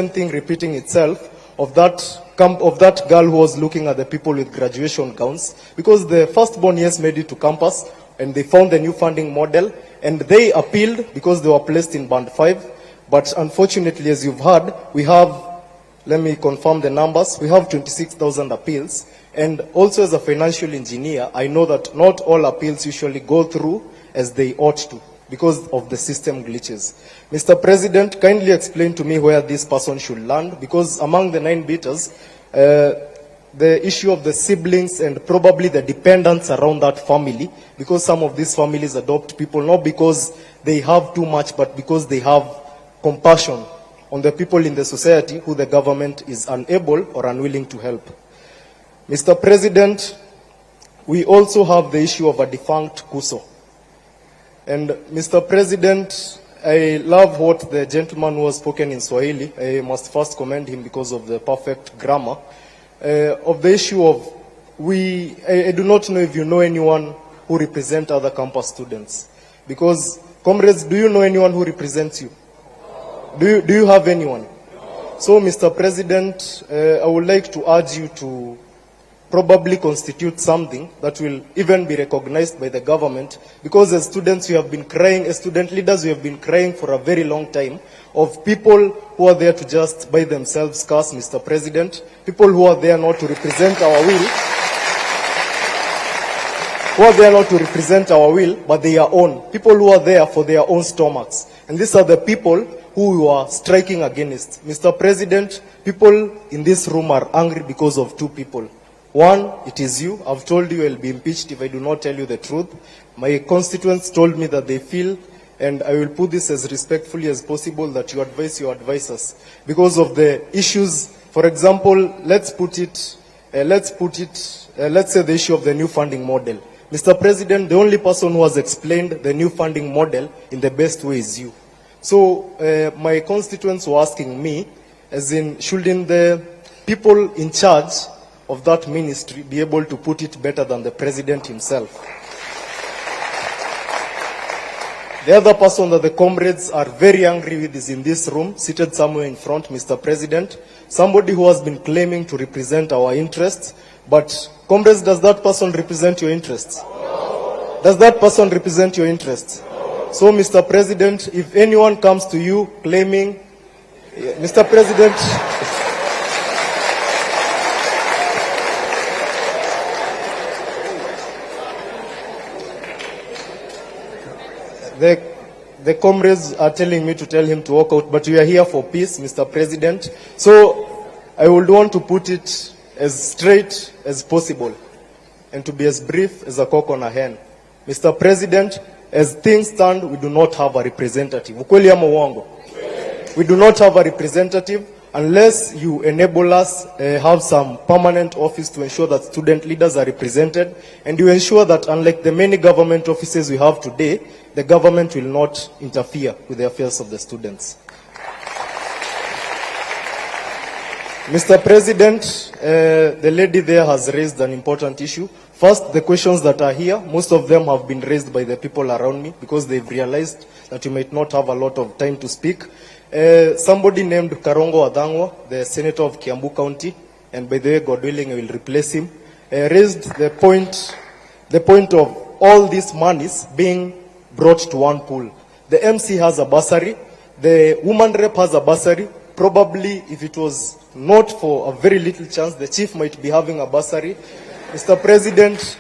thing repeating itself of that girl who was looking at the people with graduation gowns? Because the firstborn, yes, made it to campus and they found the new funding model and they appealed because they were placed in band 5. But unfortunately, as you've heard, we have, let me confirm the numbers, we have 26,000 appeals. And also as a financial engineer, I know that not all appeals usually go through as they ought to because of the system glitches. Mr. President, kindly explain to me where this person should land, because among the 9 beaters, the issue of the siblings and probably the dependents around that family, because some of these families adopt people not because they have too much, but because they have compassion on the people in the society who the government is unable or unwilling to help. Mr. President, we also have the issue of a defunct KUSO. And Mr. President, I love what the gentleman who has spoken in Swahili. I must first commend him because of the perfect grammar. Of the issue of, I do not know if you know anyone who represents other campus students. Because, comrades, do you know anyone who represents you? Do you have anyone? So, Mr. President, I would like to urge you to probably constitute something that will even be recognized by the government, because as students we have been crying, as student leaders we have been crying for a very long time of people who are there to just by themselves curse, Mr. President, people who are there not to represent our will, but they are own, people who are there for their own stomachs. And these are the people who you are striking against. Mr. President, people in this room are angry because of 2 people. One, it is you. I've told you I'll be impeached if I do not tell you the truth. My constituents told me that they feel, and I will put this as respectfully as possible, that you advise your advisors. Because of the issues, for example, let's say the issue of the new funding model. Mr. President, the only person who has explained the new funding model in the best way is you. So my constituents were asking me, as in, shouldn't the people in charge of that ministry be able to put it better than the president himself? The other person that the comrades are very angry with is in this room, seated somewhere in front, Mr. President, somebody who has been claiming to represent our interests. But comrades, does that person represent your interests? Does that person represent your interests? So, Mr. President, if anyone comes to you claiming, Mr. President, the comrades are telling me to tell him to walk out, but we are here for peace, Mr. President. So I would want to put it as straight as possible and to be as brief as a cock on a hen. Mr. President, as things stand, we do not have a representative. Ukweli ama uongo? We do not have a representative unless you enable us have some permanent office to ensure that student leaders are represented, and you ensure that, unlike the many government offices we have today, the government will not interfere with the affairs of the students. Mr. President, the lady there has raised an important issue. First, the questions that are here, most of them have been raised by the people around me because they've realized that you might not have a lot of time to speak. Somebody named Karongo Adangwa, the senator of Kiambu County, and by the way, God willing, I will replace him, raised the point of all these monies being brought to one pool. The MC has a bursary, the woman rep has a bursary. Probably, if it was not for a very little chance, the chief might be having a bursary. Mr. President,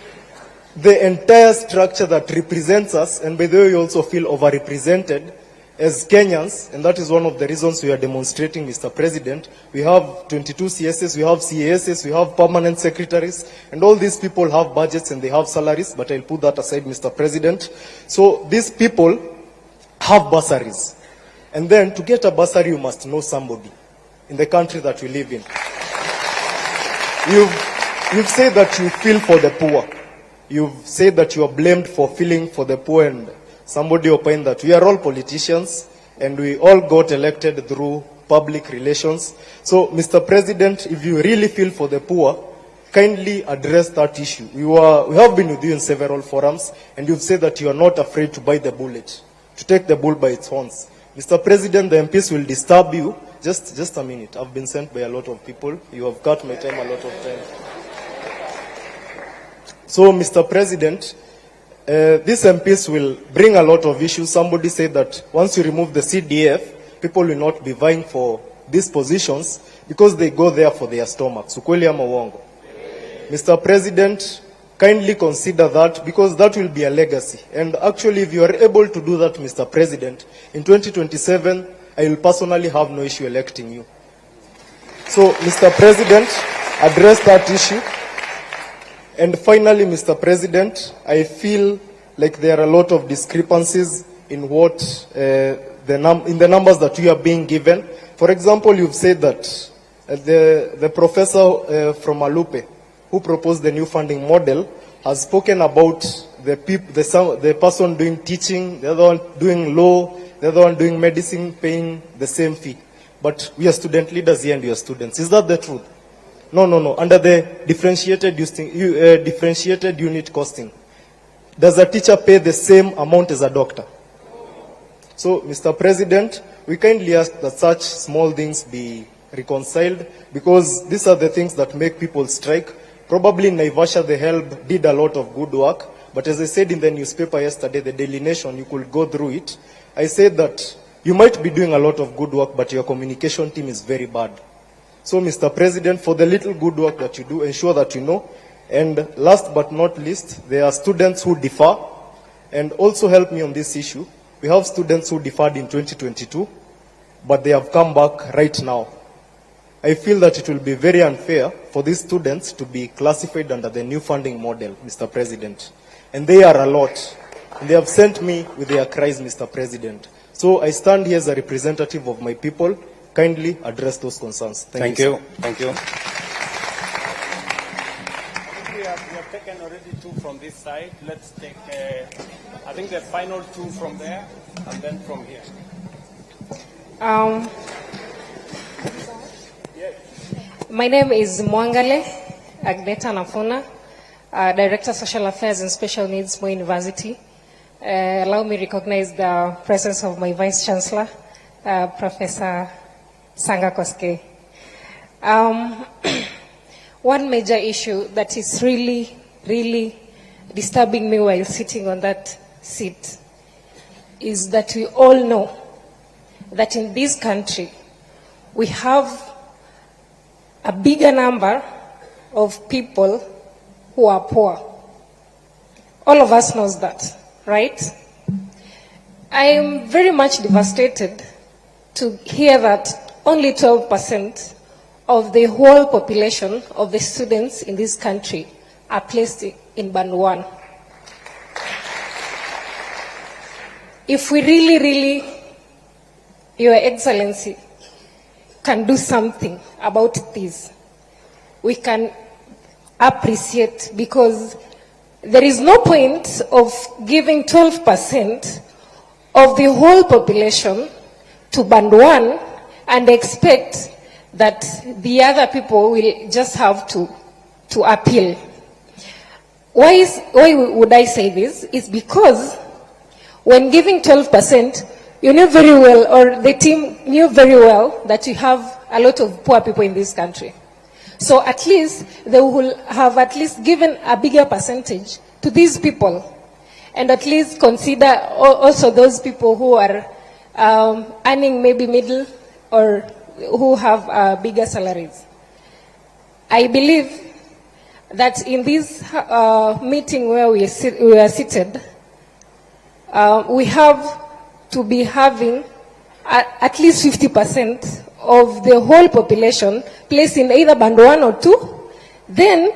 the entire structure that represents us, and by the way, we also feel overrepresented as Kenyans, and that is one of the reasons we are demonstrating, Mr. President. We have 22 CSS, we have CASs, we have permanent secretaries, and all these people have budgets and they have salaries, but I'll put that aside, Mr. President. So these people have bursaries. And then to get a bursary, you must know somebody in the country that we live in. You've said that you feel for the poor. You've said that you are blamed for feeling for the poor, and somebody opined that we are all politicians and we all got elected through public relations. So, Mr. President, if you really feel for the poor, kindly address that issue. We have been with you in several forums, and you've said that you are not afraid to bite the bullet, to take the bull by its horns. Mr. President, the MPs will disturb you. Just a minute. I've been sent by a lot of people. You have cut my time a lot of times. So, Mr. President, these MPs will bring a lot of issues. Somebody said that once you remove the CDF, people will not be vying for these positions because they go there for their stomachs. Ukweli ama uongo? Mr. President, kindly consider that, because that will be a legacy. And actually, if you are able to do that, Mr. President, in 2027, I will personally have no issue electing you. So, Mr. President, address that issue. And finally, Mr. President, I feel like there are a lot of discrepancies in what in the numbers that you are being given. For example, you've said that the professor from Alupe, who proposed the new funding model, has spoken about the person doing teaching, the other one doing law, the other one doing medicine, paying the same fee. But we are student leaders here and we are students. Is that the truth? No. Under the differentiated unit costing, does a teacher pay the same amount as a doctor? So, Mr. President, we kindly ask that such small things be reconciled, because these are the things that make people strike. Probably in Naivasha, the HELB did a lot of good work, but as I said in the newspaper yesterday, the Daily Nation, you could go through it. I said that you might be doing a lot of good work, but your communication team is very bad. So, Mr. President, for the little good work that you do, ensure that you know. And last but not least, there are students who defer, and also help me on this issue. We have students who deferred in 2022, but they have come back right now. I feel that it will be very unfair for these students to be classified under the new funding model, Mr. President. And they are a lot. And they have sent me with their cries, Mr. President. So I stand here as a representative of my people. Kindly address those concerns. Thank you. Thank you. We have taken already two from this side. Let's take, I think the final two from there, and then from here. My name is Mwangale Agneta Nafuna, Director of Social Affairs and Special Needs, Moi University. Allow me to recognize the presence of my Vice Chancellor, Professor Sanga Koske. One major issue that is really disturbing me while sitting on that seat is that we all know that in this country we have a bigger number of people who are poor. All of us knows that, right? I am very much devastated to hear that only 12% of the whole population of the students in this country are placed in Band 1. If we really, Your Excellency, can do something about this, we can appreciate, because there is no point of giving 12% of the whole population to Band 1 and expect that the other people will just have to appeal. Why would I say this? It's because when giving 12%, you knew very well, or the team knew very well, that you have a lot of poor people in this country. So at least they will have at least given a bigger percentage to these people, and at least consider also those people who are earning maybe middle or who have bigger salaries. I believe that in this meeting where we are seated, we have to be having at least 50% of the whole population placed in either band 1 or 2. Then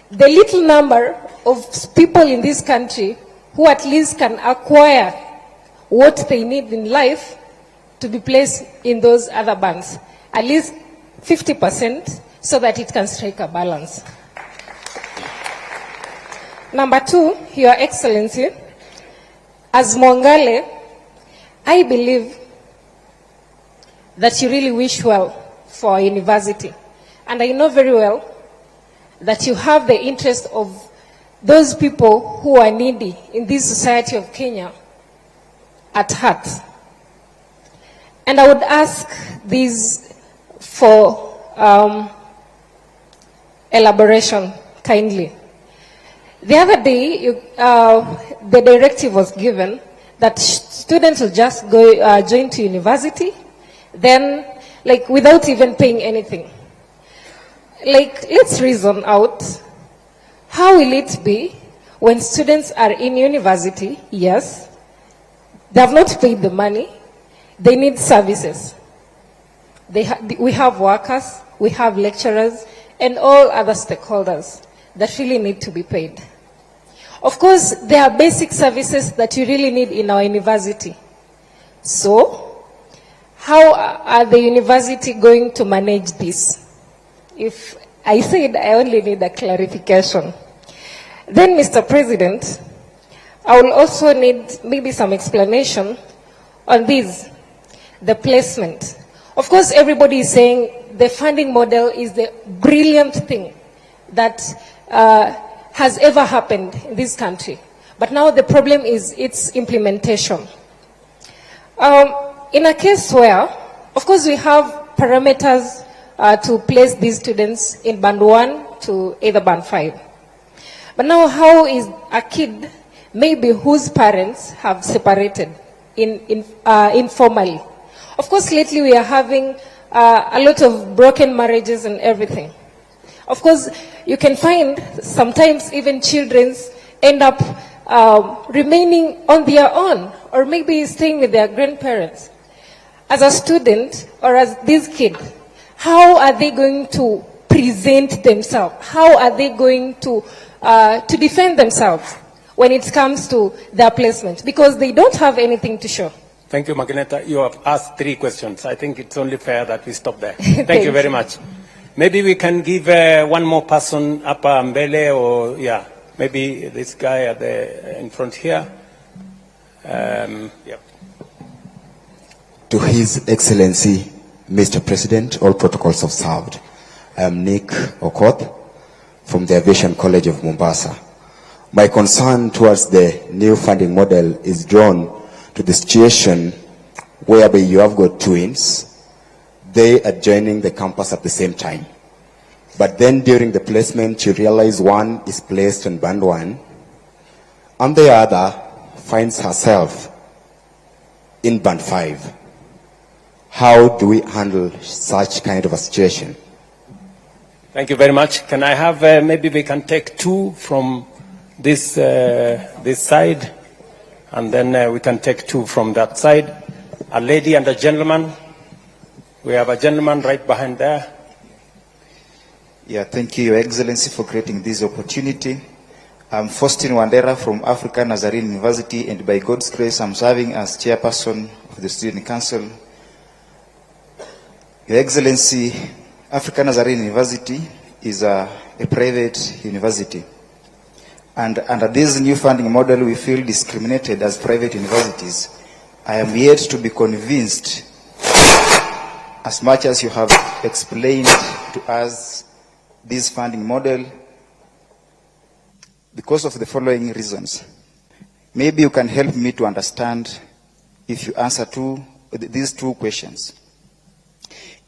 the little number of people in this country who at least can acquire what they need in life to be placed in those other bands. At least 50%, so that it can strike a balance. Number 2, Your Excellency, as Mongale, I believe that you really wish well for our university. And I know very well that you have the interest of those people who are needy in this society of Kenya at heart. And I would ask this for elaboration kindly. The other day, the directive was given that students will just go join to university, then, like, without even paying anything. Like, let's reason out, how will it be when students are in university? Yes, they have not paid the money, they need services. We have workers, we have lecturers, and all other stakeholders that really need to be paid. Of course, there are basic services that you really need in our university. So, how are the university going to manage this? If I said I only need a clarification. Then, Mr. President, I will also need maybe some explanation on this, the placement. Of course, everybody is saying the funding model is the brilliant thing that has ever happened in this country. But now the problem is its implementation. In a case where, of course, we have parameters to place these students in band 1 to either band 5. But now how is a kid, maybe whose parents have separated informally? Of course, lately we are having a lot of broken marriages and everything. Of course, you can find sometimes even children end up remaining on their own, or maybe staying with their grandparents. As a student, or as this kid, how are they going to present themselves? How are they going to defend themselves when it comes to their placement? Because they don't have anything to show. Thank you, Magineta. You have asked 3 questions. I think it's only fair that we stop there. Thank you very much. Maybe we can give one more person up mbele, or yeah, maybe this guy at in front here. Yeah. To His Excellency, Mr. President, all protocols observed. I am Nick Okoth from the Aviation College of Mombasa. My concern towards the new funding model is drawn to the situation whereby you have got twins. They are joining the campus at the same time. But then during the placement, you realize one is placed on band 1, and the other finds herself in band 5. How do we handle such kind of a situation? Thank you very much. Can I have, maybe we can take 2 from this side, and then we can take 2 from that side. A lady and a gentleman. We have a gentleman right behind there. Yeah, thank you, Your Excellency, for creating this opportunity. I'm Faustin Wandera from African Nazarene University, and by God's grace, I'm serving as chairperson of the Student Council. Your Excellency, African Nazarene University is a private university. And under this new funding model, we feel discriminated as private universities. I am yet to be convinced as much as you have explained to us this funding model, because of the following reasons. Maybe you can help me to understand if you answer these two questions.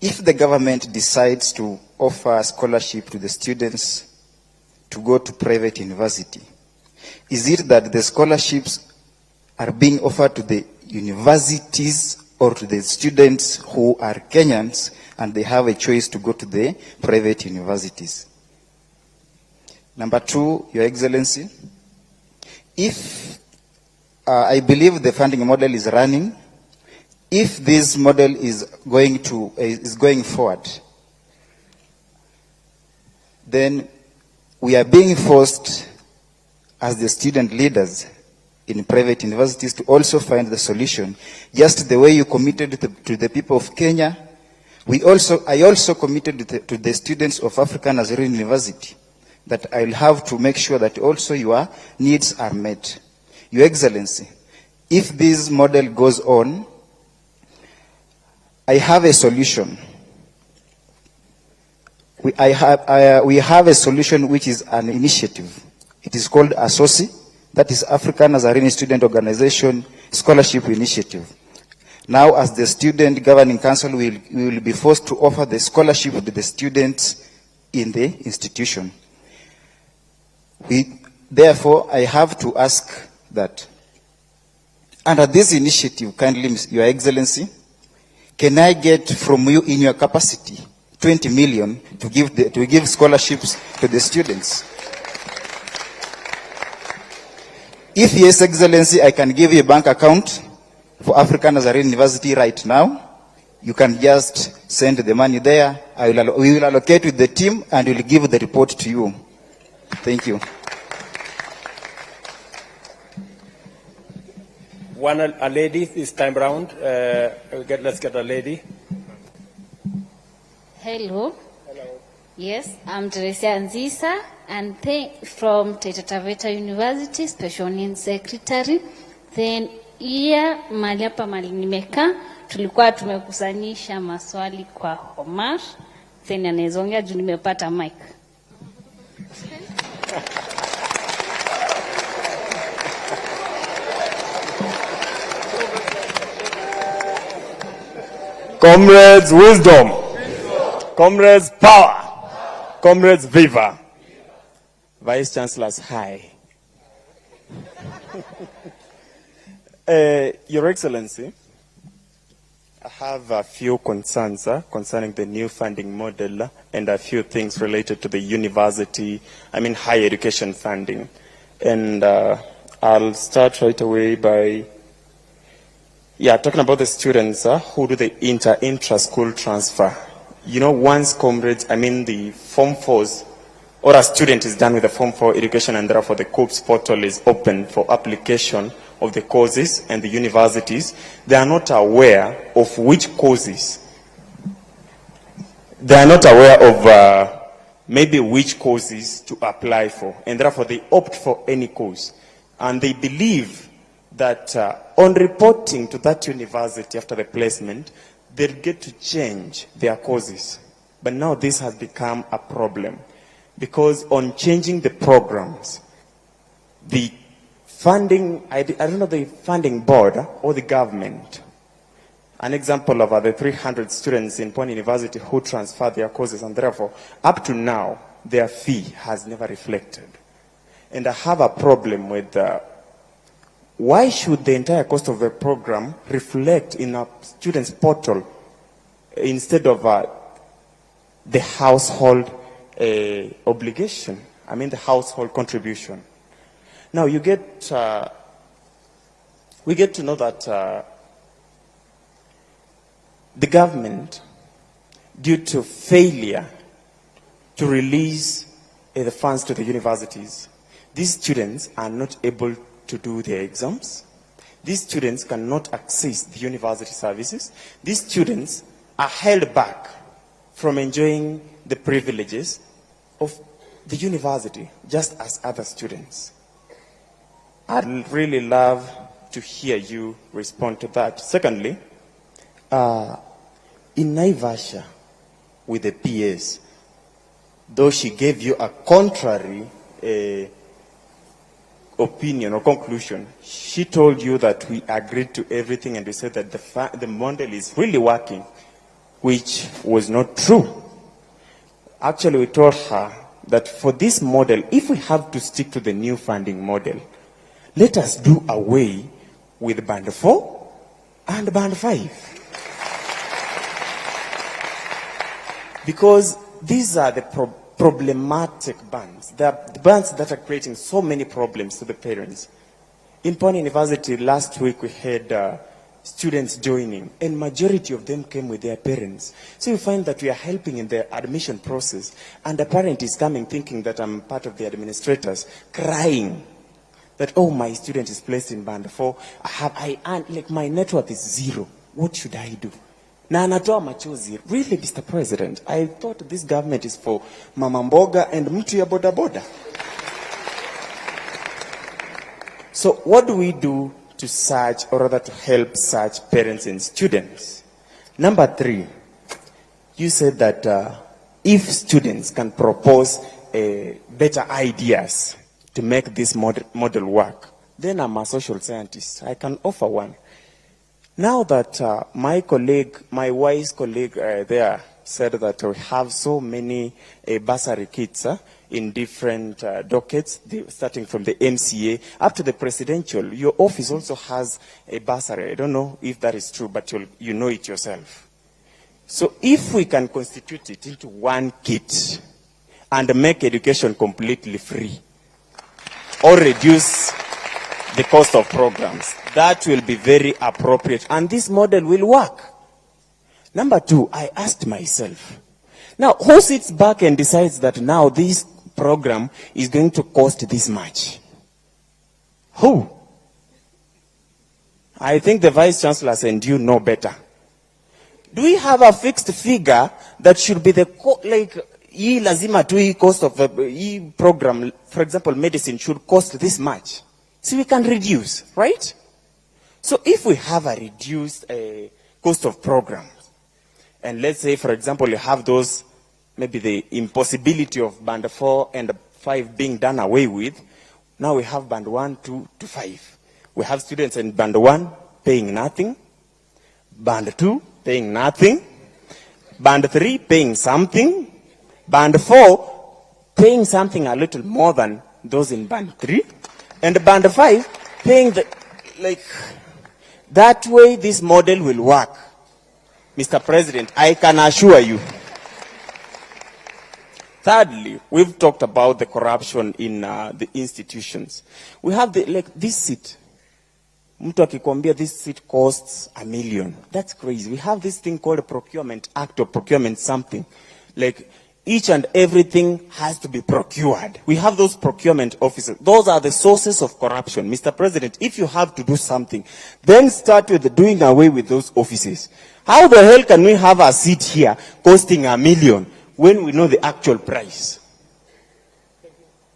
If the government decides to offer scholarship to the students to go to private university, is it that the scholarships are being offered to the universities or to the students who are Kenyans and they have a choice to go to the private universities? Number two, Your Excellency, if I believe the funding model is running, if this model is going forward, then we are being forced as the student leaders in private universities to also find the solution. Just the way you committed to the people of Kenya, I also committed to the students of African Nazarene University that I will have to make sure that also your needs are met. Your Excellency, if this model goes on, I have a solution. We have a solution which is an initiative. It is called ASOSI, that is African Nazarene Student Organization Scholarship Initiative. Now, as the Student Governing Council, we will be forced to offer the scholarship to the students in the institution. Therefore, I have to ask that under this initiative, kindly, Your Excellency, can I get from you in your capacity 20 million to give scholarships to the students? If yes, Excellency, I can give you a bank account for African Nazarene University right now. You can just send the money there. We will allocate with the team and we will give the report to you. Thank you. A lady this time round. Let's get a lady. Hello. Hello. Yes, I'm Teresia Nzisa, and from Taita Taveta University, Special Needs Secretary. Then here mahali hapa mahali nimekaa tulikuwa tumekusanyisha maswali kwa Omar. Then anaezongea juu nimepata mic. Comrades, wisdom. Comrades, power. Comrades, viva. Vice Chancellors, hi. Your Excellency, I have a few concerns concerning the new funding model and a few things related to the higher education funding. And I'll start right away by talking about the students who do the intra-school transfer. You know, once comrades, the Form 4s, or a student is done with the Form 4 education and therefore the COOPS portal is open for application of the courses and the universities, they are not aware of which courses. They are not aware of maybe which courses to apply for, and therefore they opt for any course. And they believe that on reporting to that university after the placement, they'll get to change their courses. But now this has become a problem, because on changing the programs, the funding, I don't know, the funding board or the government, an example of the 300 students in Pwani University who transferred their courses, and therefore, up to now, their fee has never reflected. And I have a problem with why should the entire cost of the program reflect in a student's portal instead of the household obligation? The household contribution. Now we get to know that the government, due to failure to release the funds to the universities, these students are not able to do their exams. These students cannot access the university services. These students are held back from enjoying the privileges of the university, just as other students. I'd really love to hear you respond to that. Secondly, in Naivasha with the PS, though she gave you a contrary opinion or conclusion, she told you that we agreed to everything and we said that the model is really working, which was not true. Actually, we told her that for this model, if we have to stick to the new funding model, let us do away with band 4 and band 5. Because these are the problematic bands. They are the bands that are creating so many problems to the parents. In Pony University last week we had students joining, and majority of them came with their parents. So you find that we are helping in the admission process, and a parent is coming thinking that I'm part of the administrators, crying that, oh, my student is placed in band 4, like my net worth is 0. What should I do? Na anatoa machozi. Really, Mr. President, I thought this government is for mama mboga and mtu ya boda boda. So what do we do to search, or rather to help such parents and students? Number 3, you said that if students can propose better ideas to make this model work, then I'm a social scientist. I can offer one. Now that my wise colleague there said that we have so many bursary kits in different dockets, starting from the MCA up to the presidential, your office also has a bursary. I don't know if that is true, but you know it yourself. So if we can constitute it into one kit and make education completely free, or reduce the cost of programs, that will be very appropriate, and this model will work. Number 2, I asked myself, now who sits back and decides that now this program is going to cost this much? Who? I think the Vice Chancellors and you know better. Do we have a fixed figure that should be the, hii lazima tu hii cost of hii program, for example, medicine should cost this much? So we can reduce, right? So if we have a reduced cost of programs, and let's say, for example, you have those, maybe the impossibility of band 4 and 5 being done away with, now we have band 1, 2 to 5. We have students in band 1 paying nothing, band 2 paying nothing, band 3 paying something, band 4 paying something a little more than those in band 3, and band 5 paying that way this model will work. Mr. President, I can assure you. Thirdly, we've talked about the corruption in the institutions. We have this seat. Mtu akikwambia this seat costs $1 million. That's crazy. We have this thing called a procurement act or procurement something. Like each and everything has to be procured. We have those procurement officers. Those are the sources of corruption. Mr. President, if you have to do something, then start with doing away with those offices. How the hell can we have a seat here costing $1 million when we know the actual price?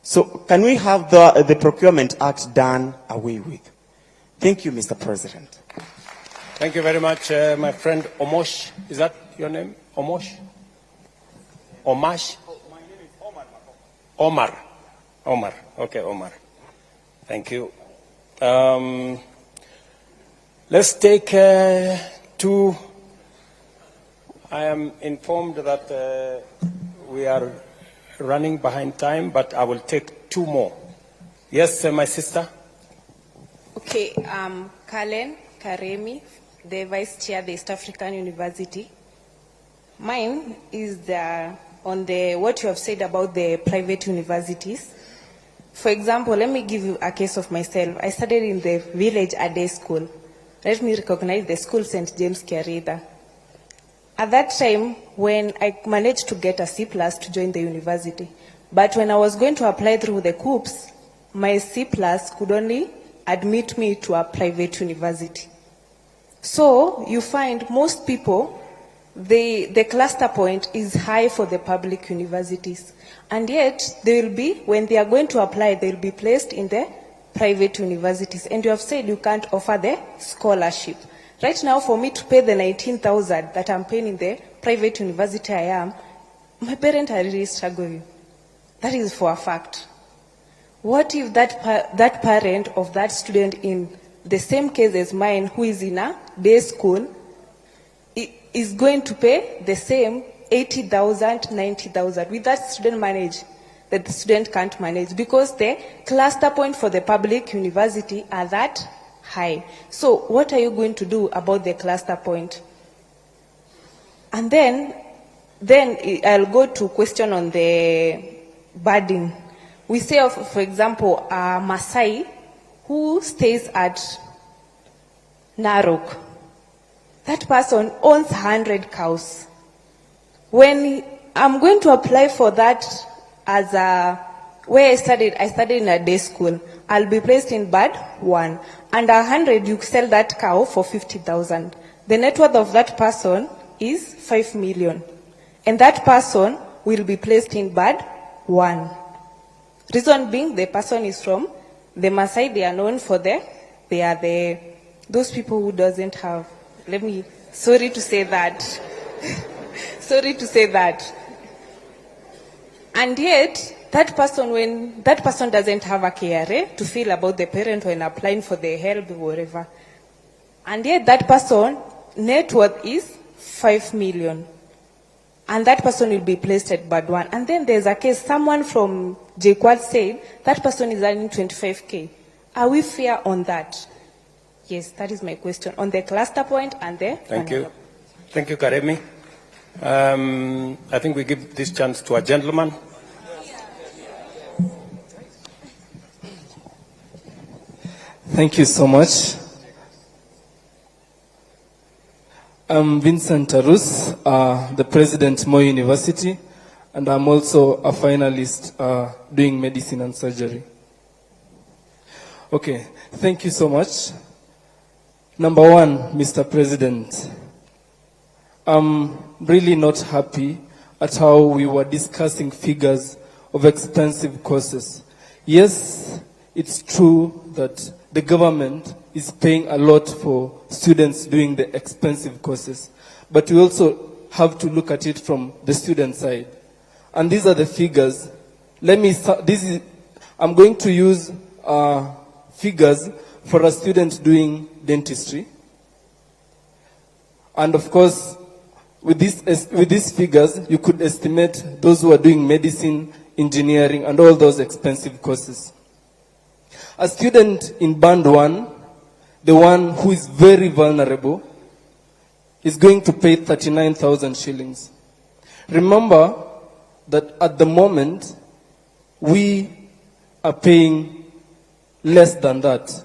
So can we have the procurement act done away with? Thank you, Mr. President. Thank you very much, my friend Omosh. Is that your name? Omosh? Omash? My name is Omar. Omar. Okay, Omar. Thank you. Let's take 2. I am informed that we are running behind time, but I will take 2 more. Yes, my sister? Okay, Kalen Karemi, the Vice Chair of the East African University. Mine is on what you have said about the private universities. For example, let me give you a case of myself. I studied in the village a day school. Let me recognize the school St. James Kiarida. At that time, when I managed to get a C+ to join the university, but when I was going to apply through the COOPS, my C+ could only admit me to a private university. So you find most people, the cluster point is high for the public universities. And yet, they will be, when they are going to apply, they will be placed in the private universities. And you have said you can't offer the scholarship. Right now, for me to pay the 19,000 that I'm paying in the private university I am, my parents are really struggling. That is for a fact. What if that parent of that student in the same case as mine, who is in a day school, is going to pay the same 80,000, 90,000? With that student manage? That the student can't manage, because the cluster point for the public university are that high. So what are you going to do about the cluster point? And then I'll go to question on the burden. We say, for example, a Maasai who stays at Narok. That person owns 100 cows. When I'm going to apply for that as where I studied in a day school, I'll be placed in band 1. Under 100, you sell that cow for 50,000. The net worth of that person is 5 million. And that person will be placed in band 1. Reason being, the person is from the Maasai. They are known for those people who doesn't have, sorry to say that. Sorry to say that. And yet, that person, when that person doesn't have a KRA to feel about the parent when applying for the help or whatever, and yet that person net worth is 5 million, and that person will be placed at band 1. And then there's a case, someone from JQuad said that person is earning 25K. Are we fair on that? Yes, that is my question on the cluster point and the. Thank you. Thank you, Karemi. I think we give this chance to a gentleman. Thank you so much. I'm Vincent Tarus, the president Moi University, and I'm also a finalist doing medicine and surgery. Okay, thank you so much. Number one, Mr. President, I'm really not happy at how we were discussing figures of expensive courses. Yes, it's true that the government is paying a lot for students doing the expensive courses, but we also have to look at it from the student side. And these are the figures. I'm going to use figures for a student doing dentistry. And of course, with these figures, you could estimate those who are doing medicine, engineering, and all those expensive courses. A student in band 1, the one who is very vulnerable, is going to pay 39,000 shillings. Remember that at the moment, we are paying less than that.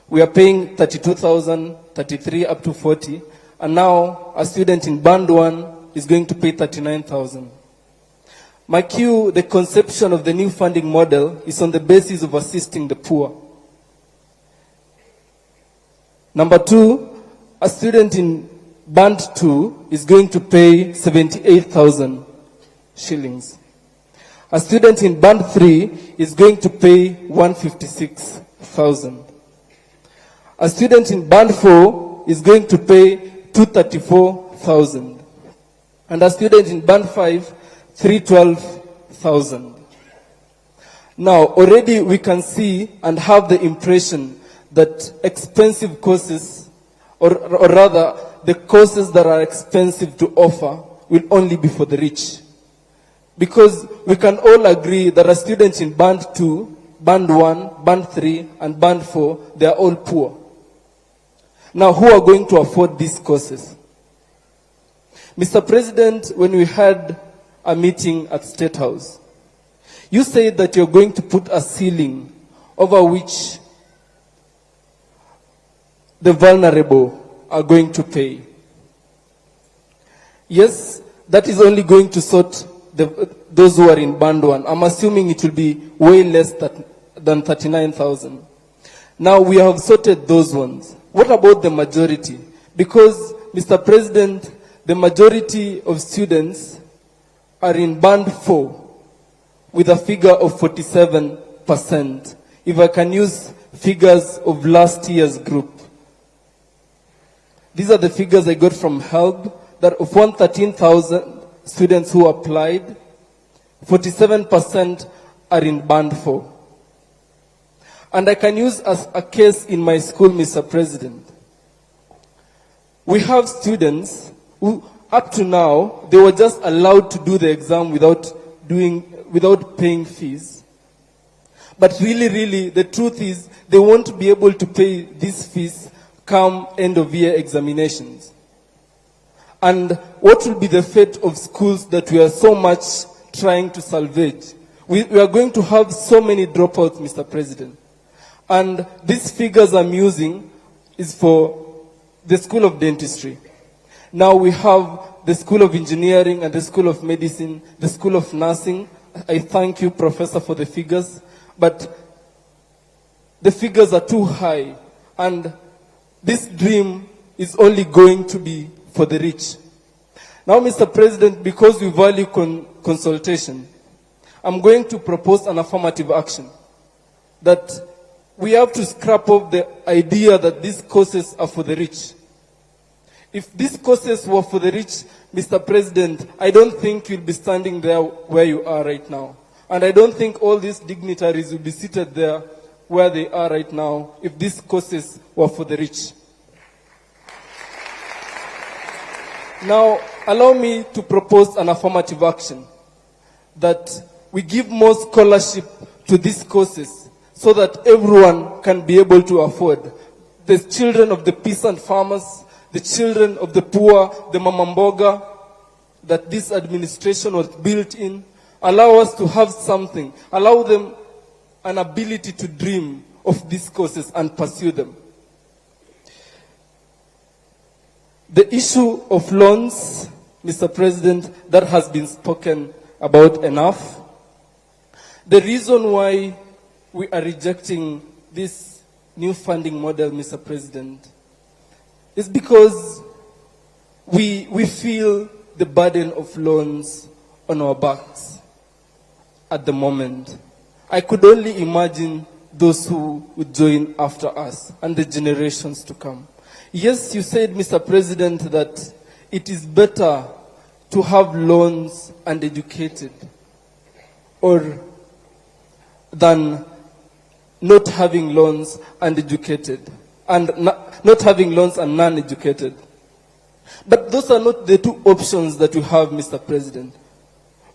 We are paying 32,000, 33 up to 40, and now a student in band 1 is going to pay 39,000. My cue, the conception of the new funding model is on the basis of assisting the poor. Number 2, a student in band 2 is going to pay 78,000 shillings. A student in band 3 is going to pay 156,000. A student in band 4 is going to pay 234,000. And a student in band 5, 312,000. Now, already we can see and have the impression that expensive courses, or rather, the courses that are expensive to offer will only be for the rich. Because we can all agree that a student in band 2, band 1, band 3, and band 4, they are all poor. Now, who are going to afford these courses? Mr. President, when we had a meeting at State House, you said that you're going to put a ceiling over which the vulnerable are going to pay. Yes, that is only going to sort those who are in band 1. I'm assuming it will be way less than 39,000. Now we have sorted those ones. What about the majority? Because, Mr. President, the majority of students are in band 4 with a figure of 47%. If I can use figures of last year's group. These are the figures I got from HELB, that of 113,000 students who applied, 47% are in band 4. And I can use as a case in my school, Mr. President. We have students who, up to now, they were just allowed to do the exam without paying fees. But really, the truth is, they won't be able to pay these fees come end of year examinations. And what will be the fate of schools that we are so much trying to salvage? We are going to have so many dropouts, Mr. President. And these figures I'm using is for the School of Dentistry. Now we have the School of Engineering and the School of Medicine, the School of Nursing. I thank you, Professor, for the figures. But the figures are too high. And this dream is only going to be for the rich. Now, Mr. President, because we value consultation, I'm going to propose an affirmative action that we have to scrap off the idea that these courses are for the rich. If these courses were for the rich, Mr. President, I don't think you'll be standing there where you are right now. And I don't think all these dignitaries will be seated there where they are right now if these courses were for the rich. Now, allow me to propose an affirmative action that we give more scholarship to these courses so that everyone can be able to afford. The children of the peasant farmers, the children of the poor, the mamamboga, that this administration was built in, allow us to have something, allow them an ability to dream of these courses and pursue them. The issue of loans, Mr. President, that has been spoken about enough. The reason why we are rejecting this new funding model, Mr. President, is because we feel the burden of loans on our backs at the moment. I could only imagine those who would join after us and the generations to come. Yes, you said, Mr. President, that it is better to have loans and educated or than not having loans and educated, and not having loans and non-educated. But those are not the two options that we have, Mr. President.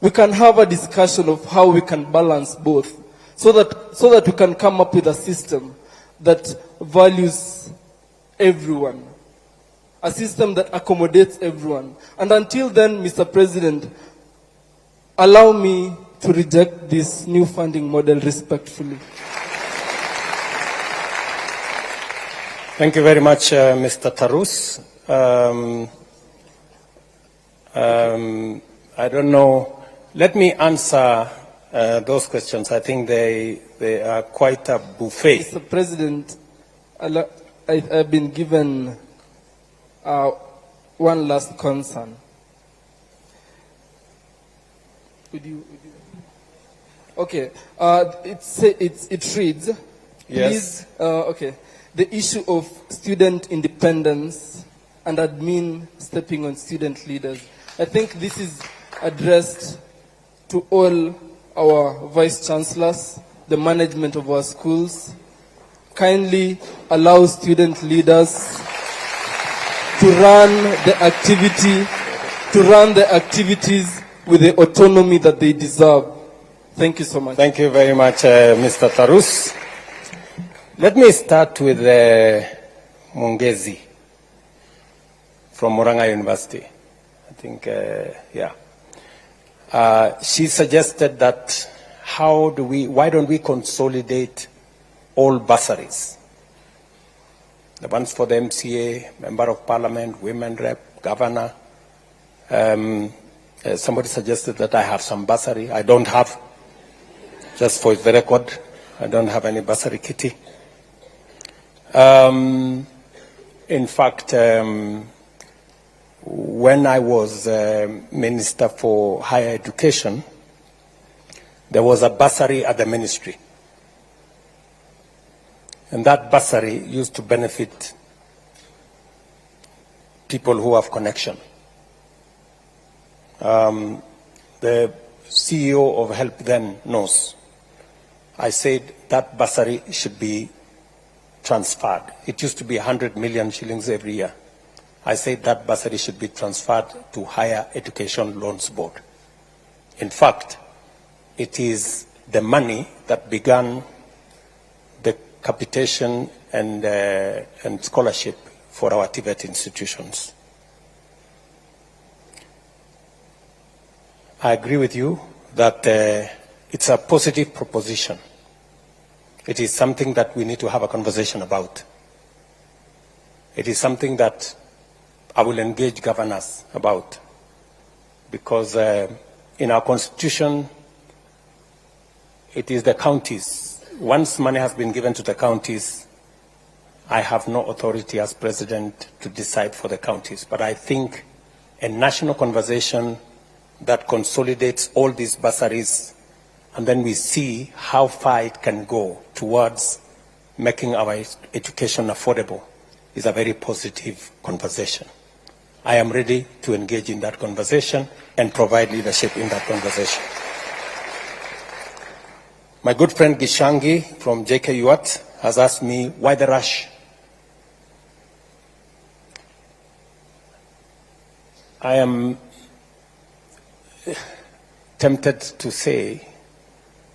We can have a discussion of how we can balance both so that we can come up with a system that values everyone, a system that accommodates everyone. And until then, Mr. President, allow me to reject this new funding model respectfully. Thank you very much, Mr. Tarus. I don't know. Let me answer those questions. I think they are quite a buffet. Mr. President, I've been given one last concern. Okay, it reads, yes. Please, okay, the issue of student independence and admin stepping on student leaders. I think this is addressed to all our vice chancellors, the management of our schools. Kindly allow student leaders to run the activities with the autonomy that they deserve. Thank you so much. Thank you very much, Mr. Tarus. Let me start with Mungezi from Murang'a University. I think, yeah. She suggested that why don't we consolidate all bursaries? The ones for the MCA, Member of Parliament, Women Rep, Governor. Somebody suggested that I have some bursary. I don't have. Just for the record, I don't have any bursary kitty. In fact, when I was Minister for Higher Education, there was a bursary at the ministry. And that bursary used to benefit people who have connection. The CEO of Help then knows. I said that bursary should be transferred. It used to be 100 million shillings every year. I said that bursary should be transferred to Higher Education Loans Board. In fact, it is the money that began the capitation and scholarship for our TVET institutions. I agree with you that it's a positive proposition. It is something that we need to have a conversation about. It is something that I will engage governors about, because in our constitution, it is the counties. Once money has been given to the counties, I have no authority as president to decide for the counties. But I think a national conversation that consolidates all these bursaries, and then we see how far it can go towards making our education affordable, is a very positive conversation. I am ready to engage in that conversation and provide leadership in that conversation. My good friend Gishangi from JKUAT has asked me, why the rush? I am tempted to say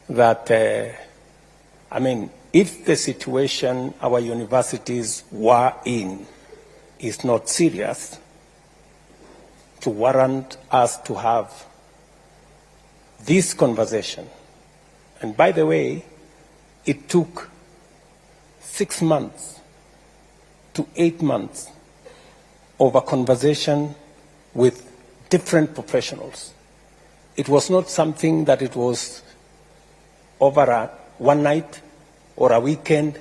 that, if the situation our universities were in is not serious to warrant us to have this conversation, and by the way, it took 6 months to 8 months of a conversation with different professionals. It was not something that it was over one night or a weekend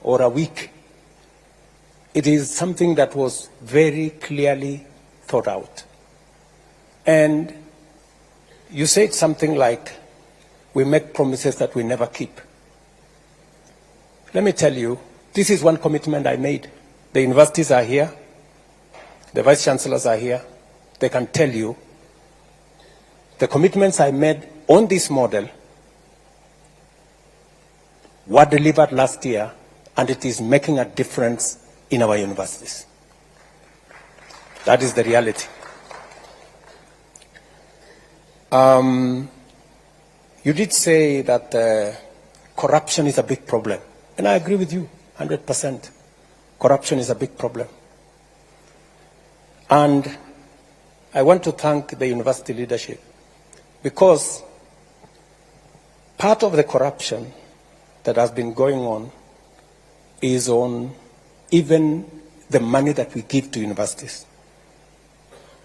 or a week. It is something that was very clearly thought out. And you said something like, we make promises that we never keep. Let me tell you, this is one commitment I made. The universities are here. The vice chancellors are here. They can tell you the commitments I made on this model were delivered last year, and it is making a difference in our universities. That is the reality. You did say that corruption is a big problem, and I agree with you 100%. Corruption is a big problem. And I want to thank the university leadership, because part of the corruption that has been going on is on even the money that we give to universities.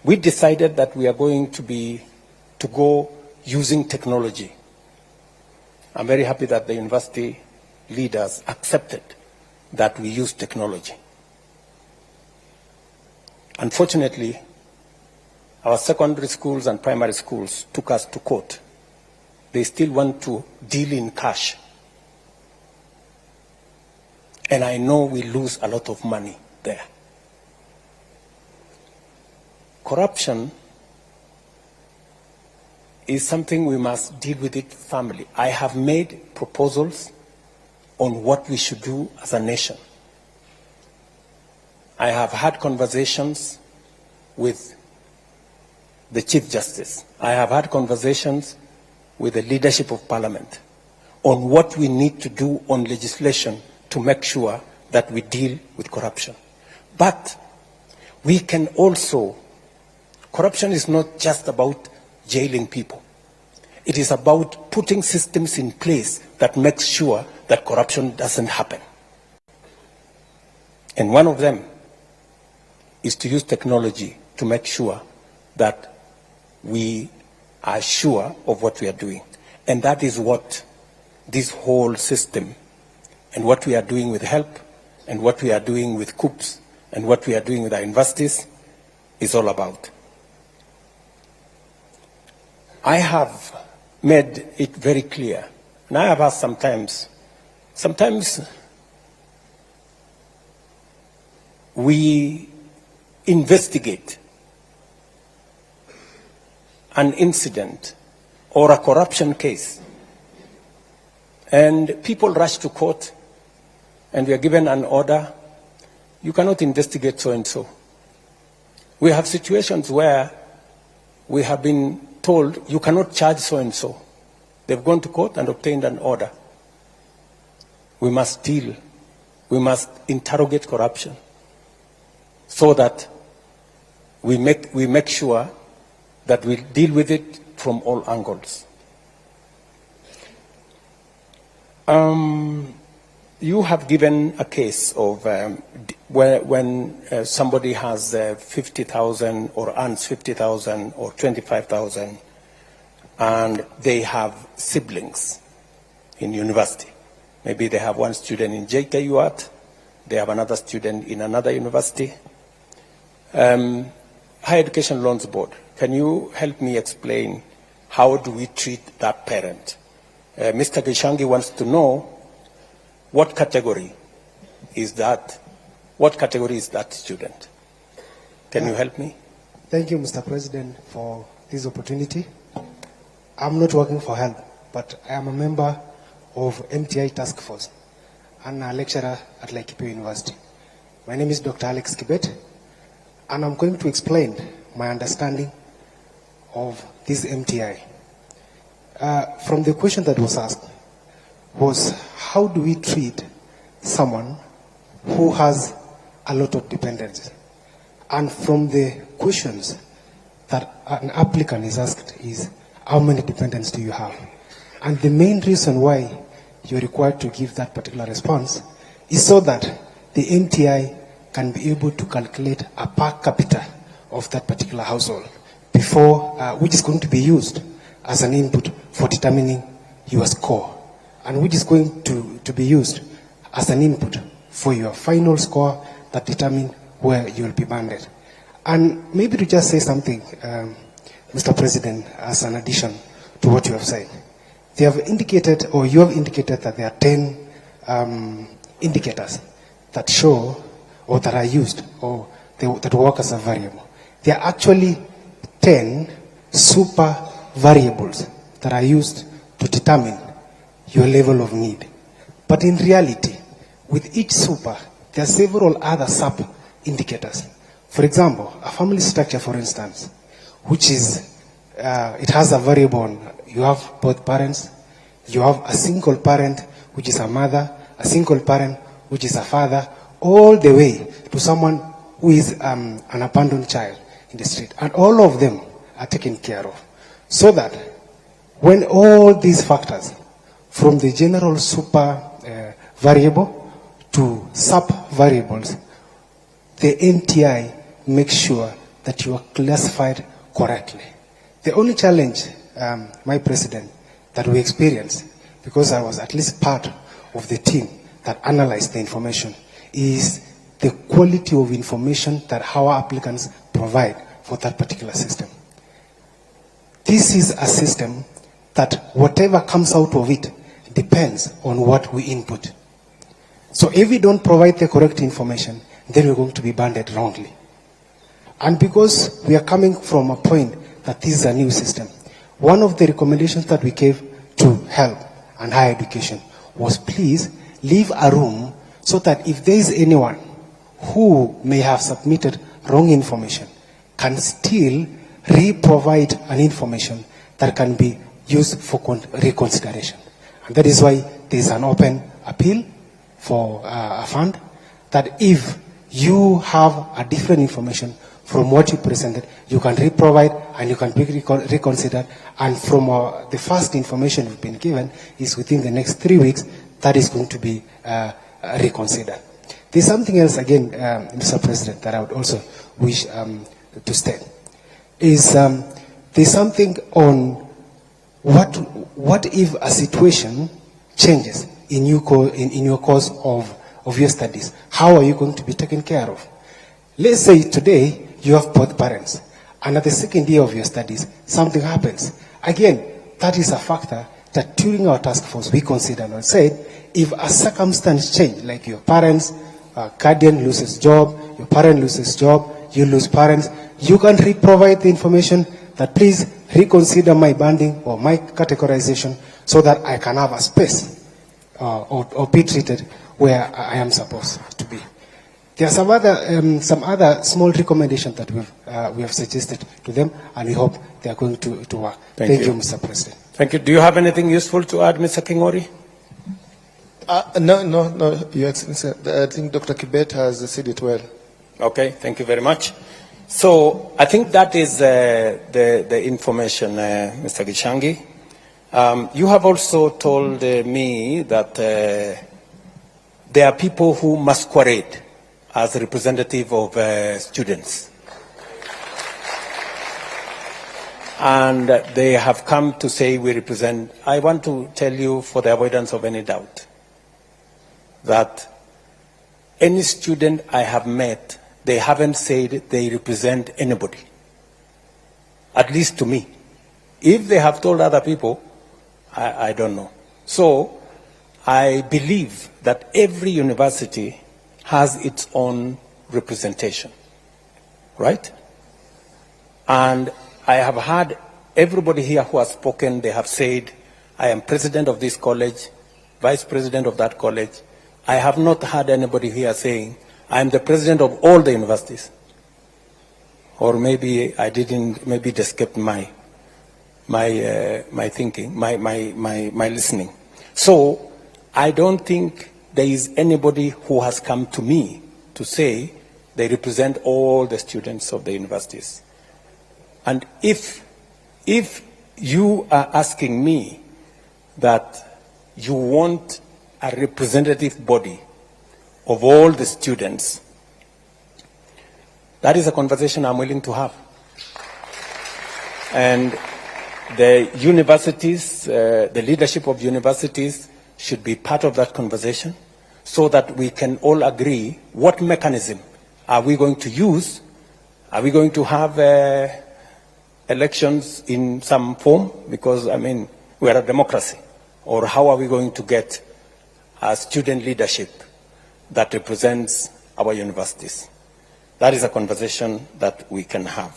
We decided that we are going to go using technology. I'm very happy that the university leaders accepted that we use technology. Unfortunately, our secondary schools and primary schools took us to court. They still want to deal in cash. And I know we lose a lot of money there. Corruption is something we must deal with it firmly. I have made proposals on what we should do as a nation. I have had conversations with the Chief Justice. I have had conversations with the leadership of Parliament on what we need to do on legislation to make sure that we deal with corruption. But we can also, corruption is not just about jailing people. It is about putting systems in place that make sure that corruption doesn't happen. And one of them is to use technology to make sure that we are sure of what we are doing. And that is what this whole system and what we are doing with HELP and what we are doing with COOPs and what we are doing with our universities is all about. I have made it very clear, and I have asked sometimes we investigate an incident or a corruption case, and people rush to court and we are given an order, you cannot investigate so-and-so. We have situations where we have been told you cannot charge so-and-so. They've gone to court and obtained an order. We must interrogate corruption so that we make sure that we deal with it from all angles. You have given a case of when somebody has 50,000 or earns 50,000 or 25,000 and they have siblings in university. Maybe they have one student in JKUAT, they have another student in another university. Higher Education Loans Board, can you help me explain how do we treat that parent? Mr. Gishangi wants to know what category is that student? Can you help me? Thank you, Mr. President, for this opportunity. I'm not working for HELP, but I am a member of MTI Task Force and a lecturer at Laikipia University. My name is Dr. Alex Kibet, and I'm going to explain my understanding of this MTI. From the question that was asked was, how do we treat someone who has a lot of dependencies? And from the questions that an applicant is asked is, how many dependents do you have? And the main reason why you're required to give that particular response is so that the MTI can be able to calculate a per capita of that particular household before, which is going to be used as an input for determining your score, and which is going to be used as an input for your final score that determine where you will be banded. And maybe to just say something, Mr. President, as an addition to what you have said. They have indicated, or you have indicated, that there are 10 indicators that show, or that are used, or that work as a variable. There are actually 10 super variables that are used to determine your level of need. But in reality, with each super, there are several other sub-indicators. For example, a family structure, for instance, which is, it has a variable on, you have both parents, you have a single parent, which is a mother, a single parent, which is a father, all the way to someone who is an abandoned child in the street. And all of them are taken care of. So that when all these factors, from the general super variable to sub-variables, the MTI makes sure that you are classified correctly. The only challenge, my President, that we experienced, because I was at least part of the team that analyzed the information, is the quality of information that our applicants provide for that particular system. This is a system that whatever comes out of it depends on what we input. So if we don't provide the correct information, then we're going to be banded wrongly. And because we are coming from a point that this is a new system, one of the recommendations that we gave to HELP and higher education was, please leave a room so that if there is anyone who may have submitted wrong information, can still re-provide an information that can be used for reconsideration. And that is why there is an open appeal for a fund, that if you have a different information from what you presented, you can re-provide and you can be reconsidered. And from the first information you've been given is within the next 3 weeks, that is going to be reconsidered. There's something else again, Mr. President, that I would also wish to state. Is there's something on what if a situation changes in your course of your studies? How are you going to be taken care of? Let's say today you have both parents, and at the second year of your studies, something happens. Again, that is a factor that during our task force we considered and said, if a circumstance change, like your parents, guardian loses job, your parent loses job, you lose parents. You can provide the information that please reconsider my banding or my categorization so that I can have a space or be treated where I am supposed to be. There are some other small recommendations that we have suggested to them, and we hope they are going to work. Thank you, Mr. President. Thank you. Do you have anything useful to add, Mr. Kingori? No, Your Excellency. I think Dr. Kibet has said it well. Okay, thank you very much. So I think that is the information, Mr. Gishangi. You have also told me that there are people who masquerade as a representative of students. And they have come to say we represent. I want to tell you, for the avoidance of any doubt, that any student I have met, they haven't said they represent anybody, at least to me. If they have told other people, I don't know. So I believe that every university has its own representation, right? And I have heard everybody here who has spoken, they have said, I am president of this college, vice president of that college. I have not heard anybody here saying, I am the president of all the universities. Or maybe I didn't, maybe it escaped my thinking, my listening. So I don't think there is anybody who has come to me to say they represent all the students of the universities. And if you are asking me that you want a representative body of all the students, that is a conversation I'm willing to have. And the universities, the leadership of universities should be part of that conversation so that we can all agree what mechanism are we going to use. Are we going to have elections in some form? Because, I mean, we are a democracy. Or how are we going to get a student leadership that represents our universities? That is a conversation that we can have.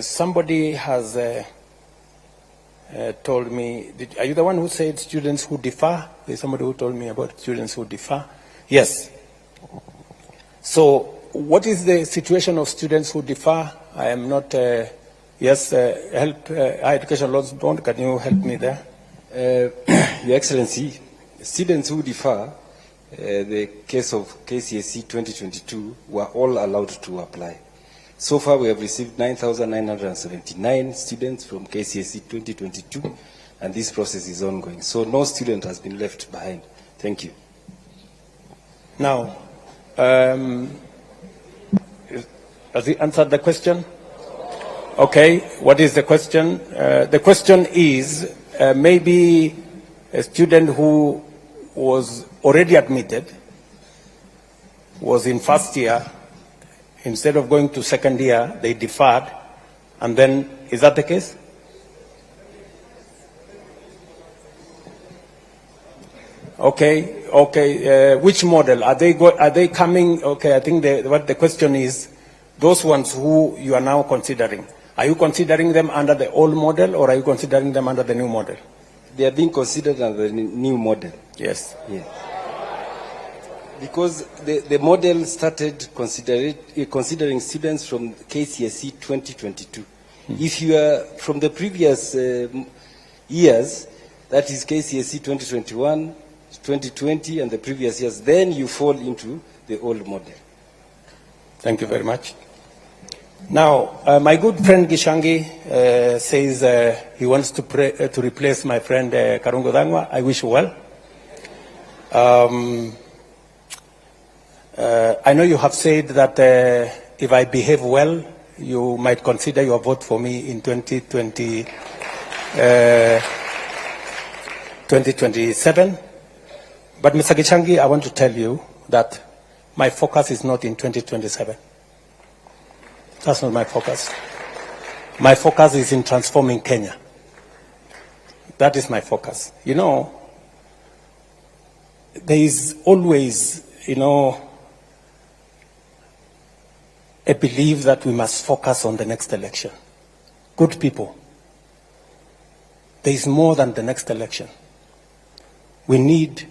Somebody has told me, are you the one who said students who differ? There's somebody who told me about students who differ. Yes. So what is the situation of students who differ? I am not, yes, help, Higher Education Laws Bond, can you help me there? Your Excellency, students who differ, the case of KCSE 2022, were all allowed to apply. So far, we have received 9,979 students from KCSE 2022, and this process is ongoing. So no student has been left behind. Thank you. Now, has he answered the question? Okay, what is the question? The question is, maybe a student who was already admitted, was in first year, instead of going to second year, they deferred, and then, is that the case? Okay, okay. Which model? Are they coming? Okay, I think what the question is, those ones who you are now considering, are you considering them under the old model, or are you considering them under the new model? They are being considered under the new model. Yes. Yeah. Because the model started considering students from KCSE 2022. If you are from the previous years, that is KCSE 2021, 2020, and the previous years, then you fall into the old model. Thank you very much. Now, my good friend Gishangi says he wants to replace my friend Karungo Dangwa. I wish you well. I know you have said that if I behave well, you might consider your vote for me in 2027. But Mr. Gishangi, I want to tell you that my focus is not in 2027. That's not my focus. My focus is in transforming Kenya. That is my focus. You know, there is always you know, a belief that we must focus on the next election. Good people, there is more than the next election. We need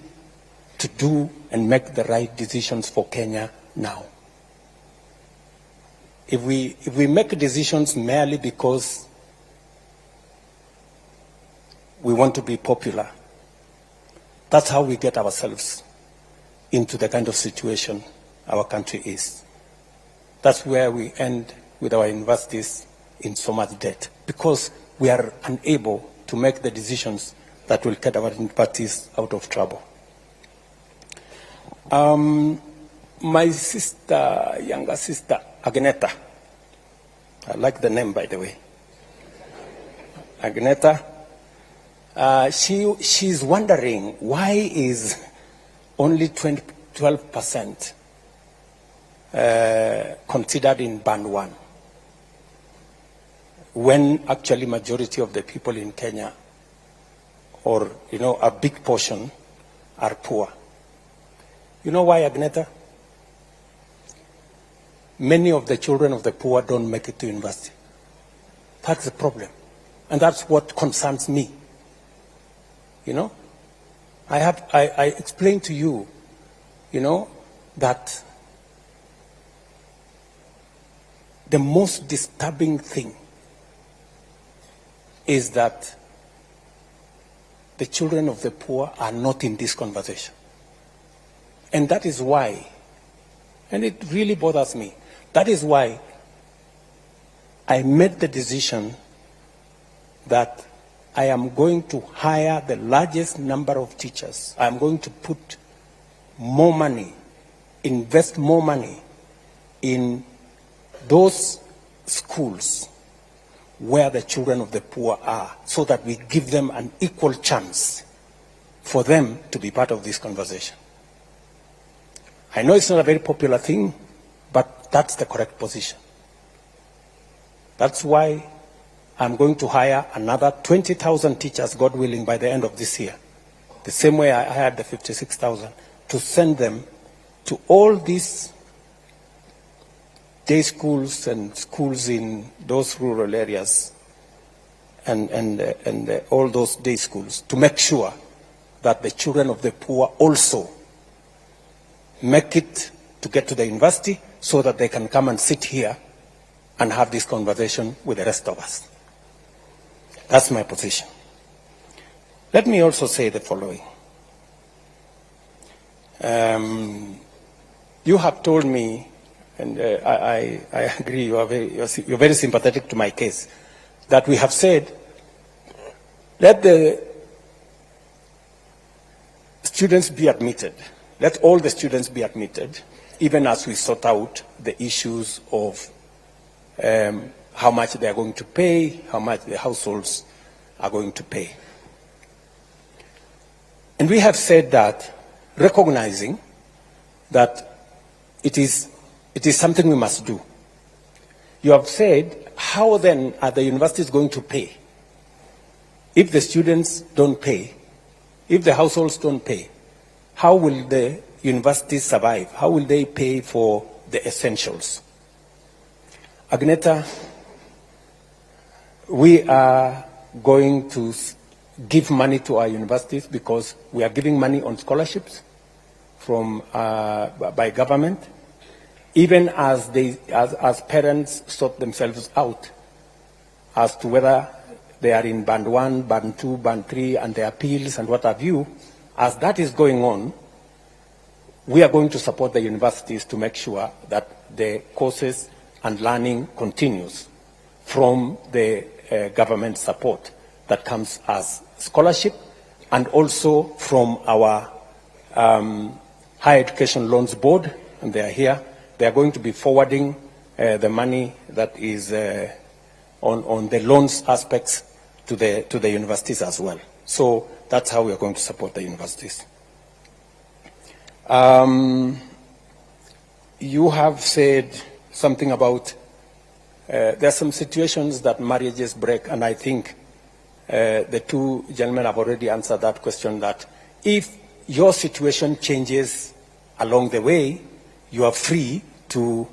to do and make the right decisions for Kenya now. If we make decisions merely because we want to be popular, that's how we get ourselves into the kind of situation our country is. That's where we end with our universities in so much debt, because we are unable to make the decisions that will get our universities out of trouble. My sister, younger sister, Agneta, I like the name, by the way. Agneta, she's wondering why is only 12% considered in band 1, when actually majority of the people in Kenya, or you know, a big portion, are poor. You know why, Agneta? Many of the children of the poor don't make it to university. That's the problem. And that's what concerns me. You know, I explained to you, you know, that the most disturbing thing is that the children of the poor are not in this conversation. And that is why, and it really bothers me, that is why I made the decision that I am going to hire the largest number of teachers. I am going to put more money, invest more money in those schools where the children of the poor are, so that we give them an equal chance for them to be part of this conversation. I know it's not a very popular thing, but that's the correct position. That's why I'm going to hire another 20,000 teachers, God willing, by the end of this year. The same way I hired the 56,000, to send them to all these day schools and schools in those rural areas and all those day schools, to make sure that the children of the poor also make it to get to the university, so that they can come and sit here and have this conversation with the rest of us. That's my position. Let me also say the following. You have told me, and I agree, you're very sympathetic to my case, that we have said, let the students be admitted. Let all the students be admitted, even as we sort out the issues of how much they are going to pay, how much the households are going to pay. And we have said that, recognizing that it is something we must do. You have said, how then are the universities going to pay? If the students don't pay, if the households don't pay, how will the universities survive? How will they pay for the essentials? Agneta, we are going to give money to our universities, because we are giving money on scholarships from by government, even as parents sort themselves out as to whether they are in band 1, band 2, band 3, and the appeals and what have you. As that is going on, we are going to support the universities to make sure that the courses and learning continues from the government support that comes as scholarship, and also from our Higher Education Loans Board, and they are here. They are going to be forwarding the money that is on the loans aspects to the universities as well. So that's how we are going to support the universities. You have said something about there are some situations that marriages break, and I think the two gentlemen have already answered that question, that if your situation changes along the way, you are free to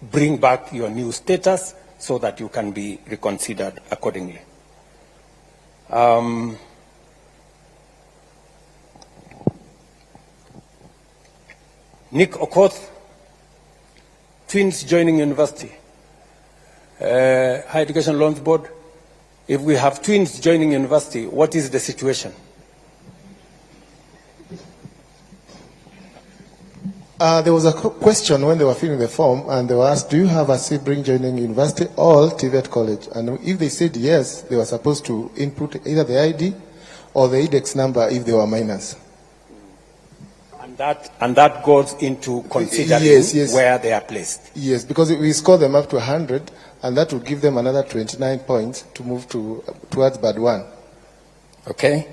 bring back your new status so that you can be reconsidered accordingly. Nick Okoth, twins joining university. Higher Education Loans Board, if we have twins joining university, what is the situation? There was a question when they were filling the form, and they were asked, do you have a sibling joining university or TVET college? And if they said yes, they were supposed to input either the ID or the index number if they were minors. And that goes into considering where they are placed. Yes, because we score them up to 100, and that will give them another 29 points to move towards band 1. Okay.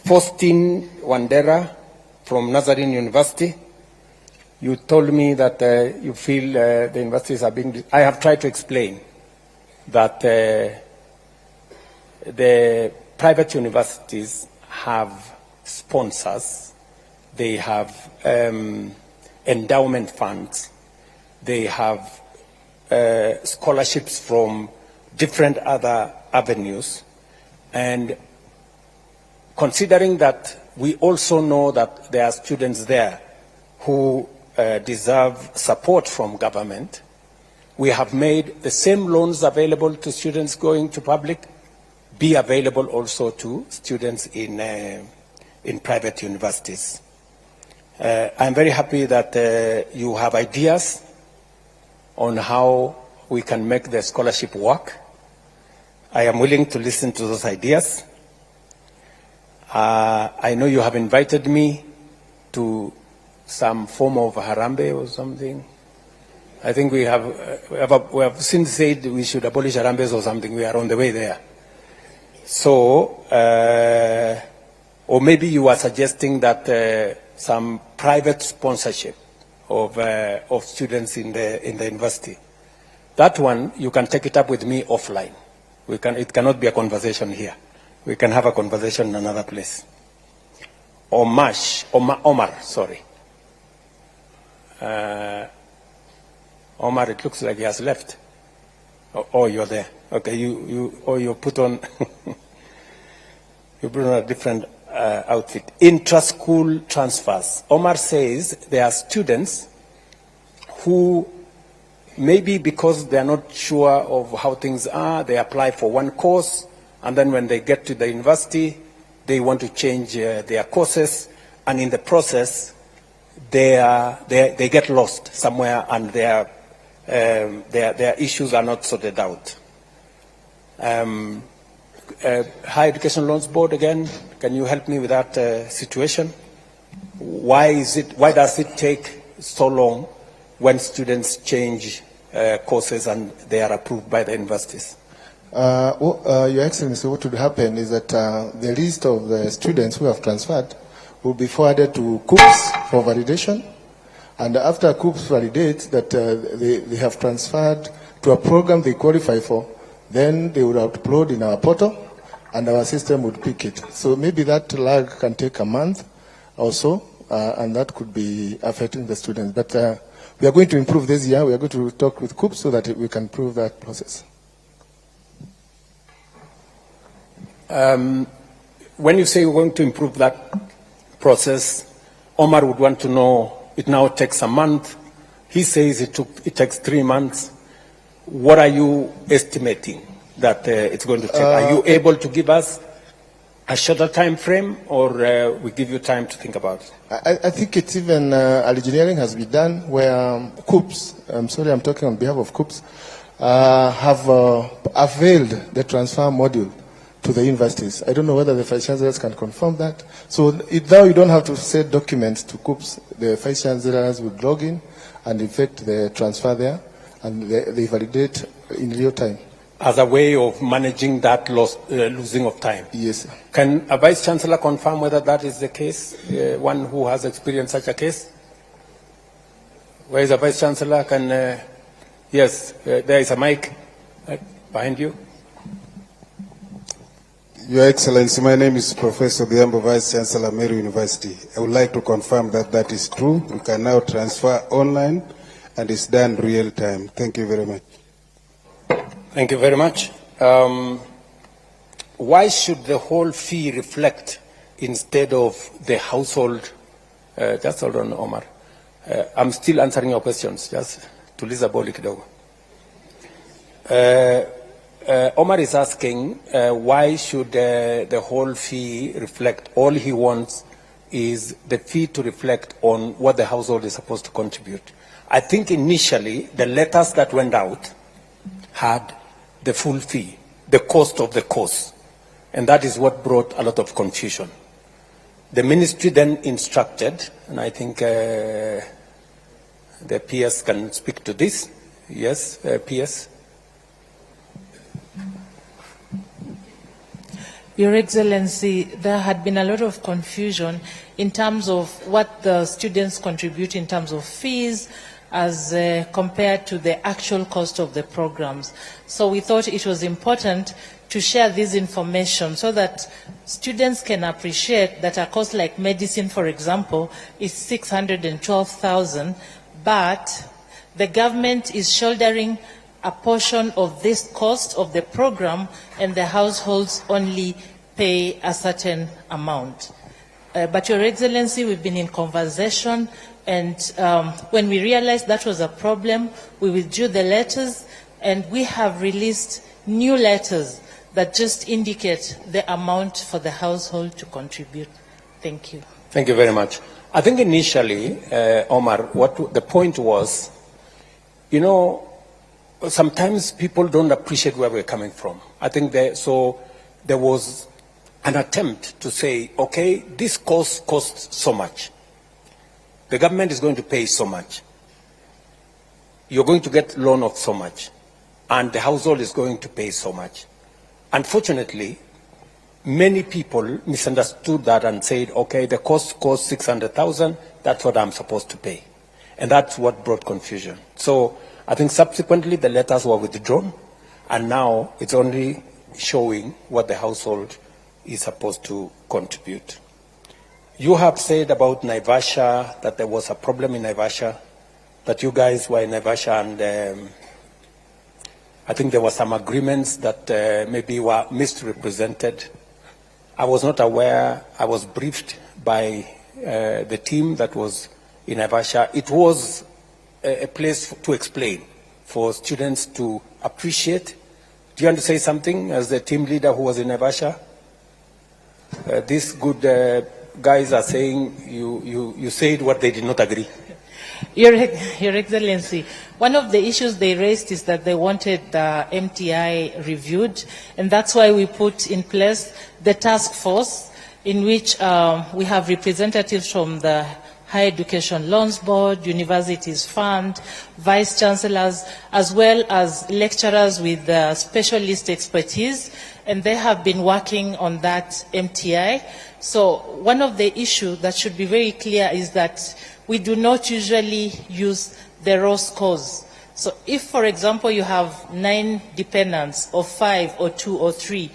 Faustin Wandera from Nazarene University. You told me that you feel the universities are being... I have tried to explain that the private universities have sponsors, they have endowment funds, they have scholarships from different other avenues, and considering that we also know that there are students there who deserve support from government, we have made the same loans available to students going to public be available also to students in private universities. I'm very happy that you have ideas on how we can make the scholarship work. I am willing to listen to those ideas. I know you have invited me to some form of harambe or something. I think we have since said we should abolish harambes or something. We are on the way there. So, or maybe you are suggesting that some private sponsorship of students in the university. That one, you can take it up with me offline. It cannot be a conversation here. We can have a conversation in another place. Omar, sorry. Omar, it looks like he has left. Oh, you're there. Okay, you put on you put on a different outfit. Intra-school transfers. Omar says there are students who maybe because they are not sure of how things are, they apply for one course, and then when they get to the university, they want to change their courses, and in the process, they get lost somewhere, and their issues are not sorted out. Higher Education Loans Board, again, can you help me with that situation? Why does it take so long when students change courses and they are approved by the universities? Your Excellency, what would happen is that the list of the students who have transferred will be forwarded to COOPS for validation, and after COOPS validates that they have transferred to a program they qualify for, then they would upload in our portal, and our system would pick it. So maybe that lag can take a month or so, and that could be affecting the students. But we are going to improve this year. We are going to talk with COOPS so that we can improve that process. When you say we're going to improve that process, Omar would want to know, it now takes a month. He says it takes 3 months. What are you estimating that it's going to take? Are you able to give us a shorter time frame, or we give you time to think about it? I think it's even engineering has been done where COOPS, I'm sorry, I'm talking on behalf of COOPS, have availed the transfer module to the universities. I don't know whether the Vice Chancellors can confirm that. So now you don't have to send documents to COOPS. The Vice Chancellors would log in and effect the transfer there, and they validate in real time. As a way of managing that losing of time? Yes. Can a Vice Chancellor confirm whether that is the case, one who has experienced such a case? Where is the Vice Chancellor? Yes, there is a mic behind you. Your Excellency, my name is Professor Biambo, Vice Chancellor, Meru University. I would like to confirm that that is true. We can now transfer online and it's done real time. Thank you very much. Thank you very much. Why should the whole fee reflect instead of the household? Just hold on, Omar. I'm still answering your questions. Just tuliza boli kidogo. Omar is asking why should the whole fee reflect? All he wants is the fee to reflect on what the household is supposed to contribute. I think initially the letters that went out had the full fee, the cost of the course, and that is what brought a lot of confusion. The ministry then instructed, and I think the PS can speak to this. Yes, PS. Your Excellency, there had been a lot of confusion in terms of what the students contribute in terms of fees as compared to the actual cost of the programs. So we thought it was important to share this information so that students can appreciate that a course like medicine, for example, is 612,000, but the government is shouldering a portion of this cost of the program, and the households only pay a certain amount. But Your Excellency, we've been in conversation, and when we realized that was a problem, we withdrew the letters, and we have released new letters that just indicate the amount for the household to contribute. Thank you. Thank you very much. I think initially, Omar, what the point was, you know, sometimes people don't appreciate where we're coming from. I think so there was an attempt to say, okay, this course costs so much. The government is going to pay so much. You're going to get loan of so much. And the household is going to pay so much. Unfortunately, many people misunderstood that and said, okay, the cost costs 600,000, that's what I'm supposed to pay. And that's what brought confusion. So I think subsequently the letters were withdrawn, and now it's only showing what the household is supposed to contribute. You have said about Naivasha that there was a problem in Naivasha, that you guys were in Naivasha, and I think there were some agreements that maybe were misrepresented. I was not aware. I was briefed by the team that was in Naivasha. It was a place to explain, for students to appreciate. Do you want to say something as the team leader who was in Naivasha? These good guys are saying you said what they did not agree. Your Excellency, one of the issues they raised is that they wanted the MTI reviewed, and that's why we put in place the task force in which we have representatives from the Higher Education Loans Board, Universities Fund, Vice Chancellors, as well as lecturers with specialist expertise, and they have been working on that MTI. So one of the issues that should be very clear is that we do not usually use the raw scores. So if, for example, you have 9 dependents, or 5, or 2, or 3,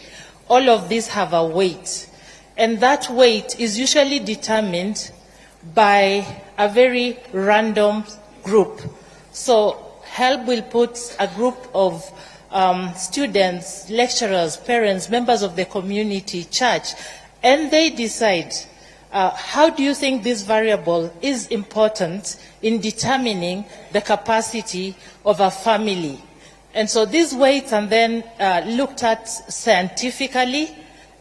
all of these have a weight. And that weight is usually determined by a very random group. So HELP will put a group of students, lecturers, parents, members of the community, church, and they decide how do you think this variable is important in determining the capacity of a family. And so these weights are then looked at scientifically,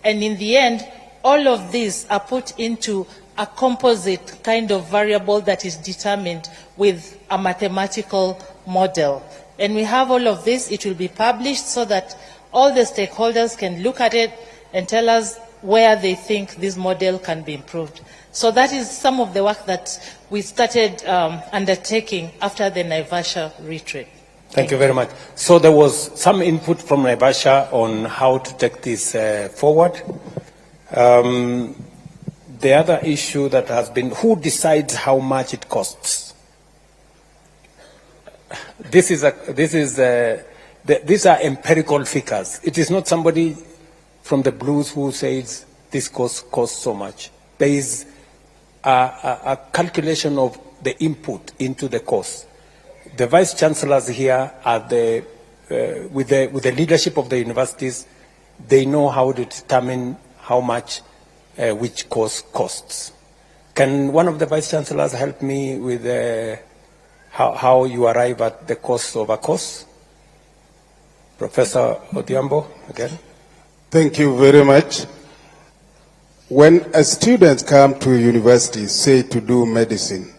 and in the end, all of these are put into a composite kind of variable that is determined with a mathematical model. And we have all of this. It will be published so that all the stakeholders can look at it and tell us where they think this model can be improved. So that is some of the work that we started undertaking after the Naivasha retreat. Thank you very much. So there was some input from Naivasha on how to take this forward. The other issue that has been, who decides how much it costs? These are empirical figures. It is not somebody from the blues who says this costs so much. There is a calculation of the input into the cost. The vice chancellors here are with the leadership of the universities. They know how to determine how much which course costs. Can one of the vice chancellors help me with how you arrive at the cost of a course? Professor Odhiambo, again. Thank you very much. When a student come to university, say to do medicine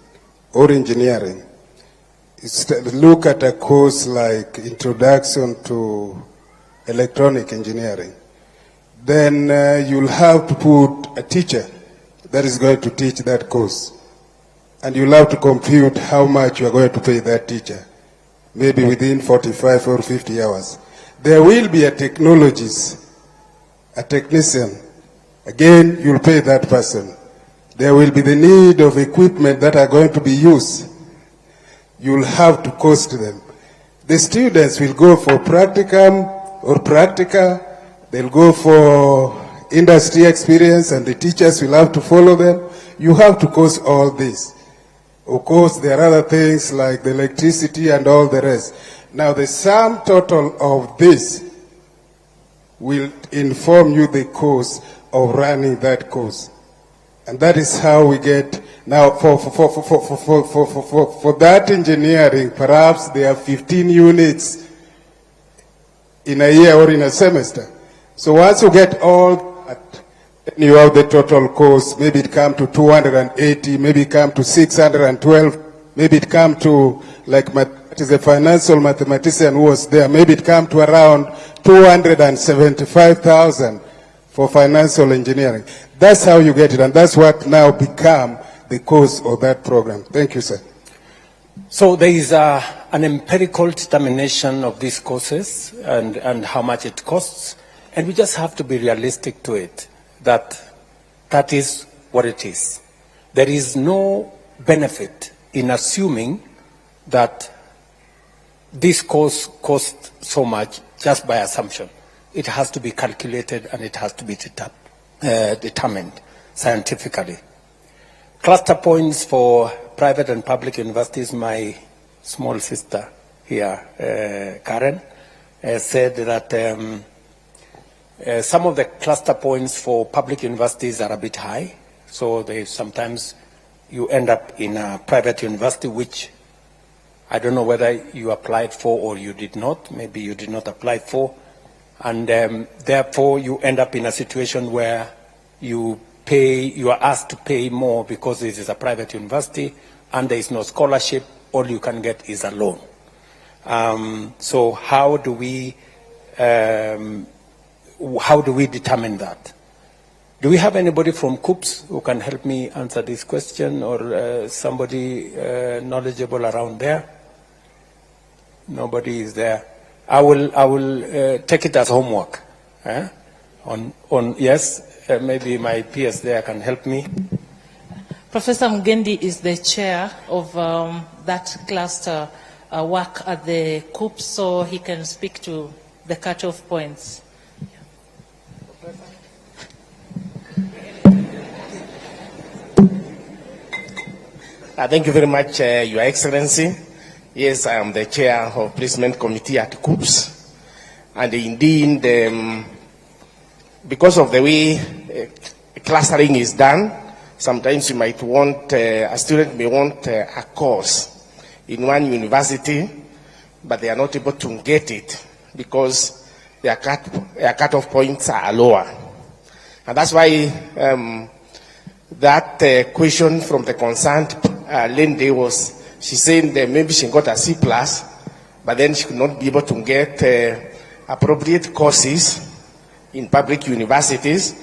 or engineering, look at a course like Introduction to Electronic Engineering, then you'll have to put a teacher that is going to teach that course. And you'll have to compute how much you are going to pay that teacher, maybe within 45 or 50 hours. There will be a technologist, a technician. Again, you'll pay that person. There will be the need of equipment that are going to be used. You'll have to cost them. The students will go for practicum or practica. They'll go for industry experience, and the teachers will have to follow them. You have to cost all this. Of course, there are other things like the electricity and all the rest. Now, the sum total of this will inform you the cost of running that course. And that is how we get, now for that engineering, perhaps there are 15 units in a year or in a semester. So once you get all that, you have the total cost. Maybe it come to 280, maybe it come to 612, maybe it come to, like it is a financial mathematician who was there, maybe it come to around 275,000 for financial engineering. That's how you get it, and that's what now become the cost of that program. Thank you, sir. So there is an empirical determination of these courses and how much it costs, and we just have to be realistic to it, that is what it is. There is no benefit in assuming that this course costs so much just by assumption. It has to be calculated and it has to be determined scientifically. Cluster points for private and public universities, my small sister here, Karen, said that some of the cluster points for public universities are a bit high. So sometimes you end up in a private university, which I don't know whether you applied for or you did not. Maybe you did not apply for. And therefore, you end up in a situation where you are asked to pay more because this is a private university and there is no scholarship. All you can get is a loan. So how do we determine that? Do we have anybody from COOPS who can help me answer this question, or somebody knowledgeable around there? Nobody is there. I will take it as homework. Yes, maybe my peers there can help me. Professor Mugendi is the chair of that cluster work at the COOPS, so he can speak to the cutoff points. Thank you very much, Your Excellency. Yes, I am the chair of placement committee at COOPS. And indeed, because of the way clustering is done, sometimes you might want, a student may want a course in one university, but they are not able to get it because their cutoff points are lower. And that's why that question from the concerned lady was, she said that maybe she got a C+, but then she could not be able to get appropriate courses in public universities,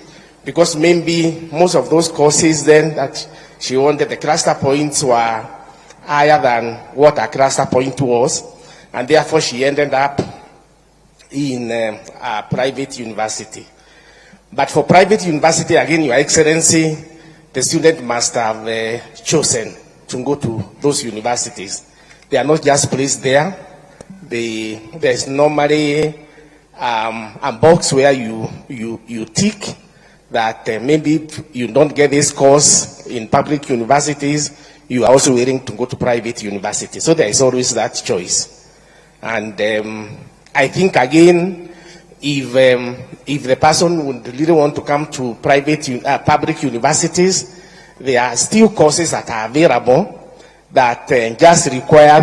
because maybe most of those courses then that she wanted, the cluster points were higher than what her cluster point was, and therefore she ended up in a private university. But for private university, again, Your Excellency, the student must have chosen to go to those universities. They are not just placed there. There's normally a box where you tick that maybe if you don't get this course in public universities, you are also willing to go to private university. So there is always that choice. And I think, again, if the person would really want to come to public universities, there are still courses that are available that just require